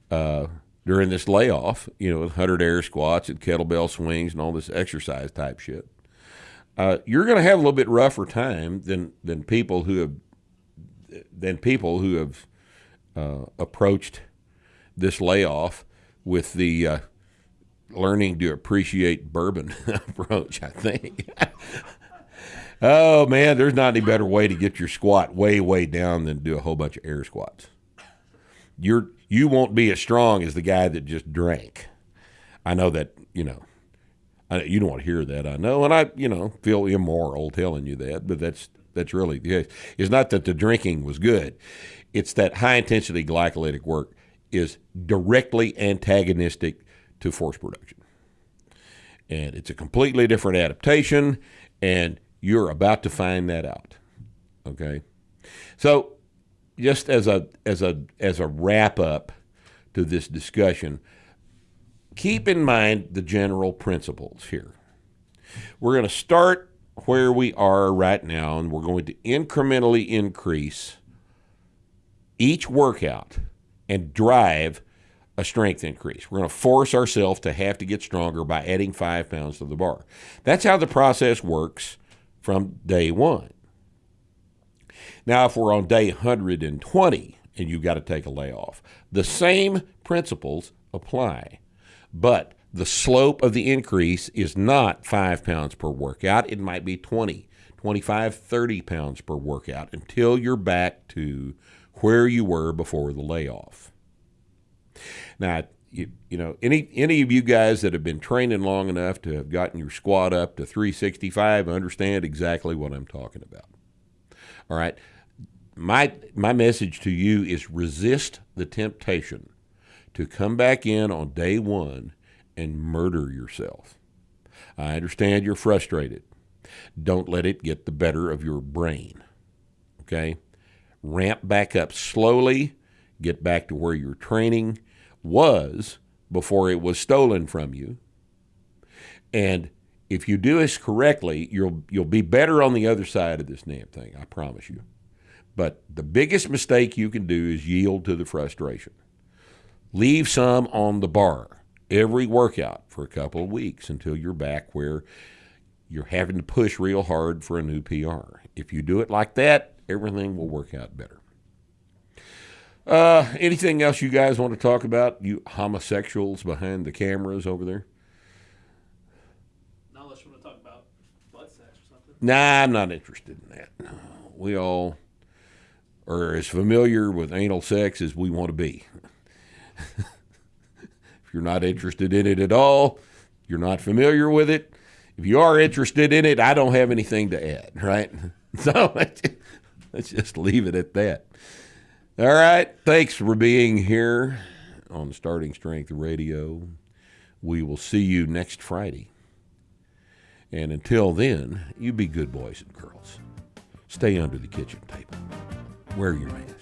this layoff, with 100 air squats and kettlebell swings and all this exercise type shit, you're going to have a little bit rougher time than people who have approached this layoff with the learning to appreciate bourbon approach, I think. Oh, man, there's not any better way to get your squat way, way down than do a whole bunch of air squats. You won't be as strong as the guy that just drank. I know that, you don't want to hear that, I know, and I, feel immoral telling you that, but that's really the case. It's not that the drinking was good. It's that high-intensity glycolytic work is directly antagonistic to force production. And it's a completely different adaptation, and you're about to find that out, okay? So just as a wrap-up to this discussion, keep in mind the general principles here. We're going to start where we are right now, and we're going to incrementally increase each workout and drive a strength increase. We're going to force ourselves to have to get stronger by adding 5 pounds to the bar. That's how the process works from day one. Now, if we're on day 120 and you've got to take a layoff, the same principles apply, but the slope of the increase is not 5 pounds per workout. It might be 20, 25, 30 pounds per workout until you're back to where you were before the layoff. Now, you know, any of you guys that have been training long enough to have gotten your squat up to 365 understand exactly what I'm talking about. All right. My message to you is resist the temptation to come back in on day one and murder yourself. I understand you're frustrated. Don't let it get the better of your brain. Okay? Ramp back up slowly. Get back to where your training was before it was stolen from you. And if you do this correctly, you'll be better on the other side of this damn thing, I promise you. But the biggest mistake you can do is yield to the frustration. Leave some on the bar every workout for a couple of weeks until you're back where you're having to push real hard for a new PR. If you do it like that, everything will work out better. Anything else you guys want to talk about? You homosexuals behind the cameras over there? Not unless you want to talk about butt sex or something. Nah, I'm not interested in that. We all are as familiar with anal sex as we want to be. If you're not interested in it at all, you're not familiar with it. If you are interested in it, I don't have anything to add, right? So let's just leave it at that. All right. Thanks for being here on Starting Strength Radio. We will see you next Friday. And until then, you be good boys and girls. Stay under the kitchen table. Wear your mask.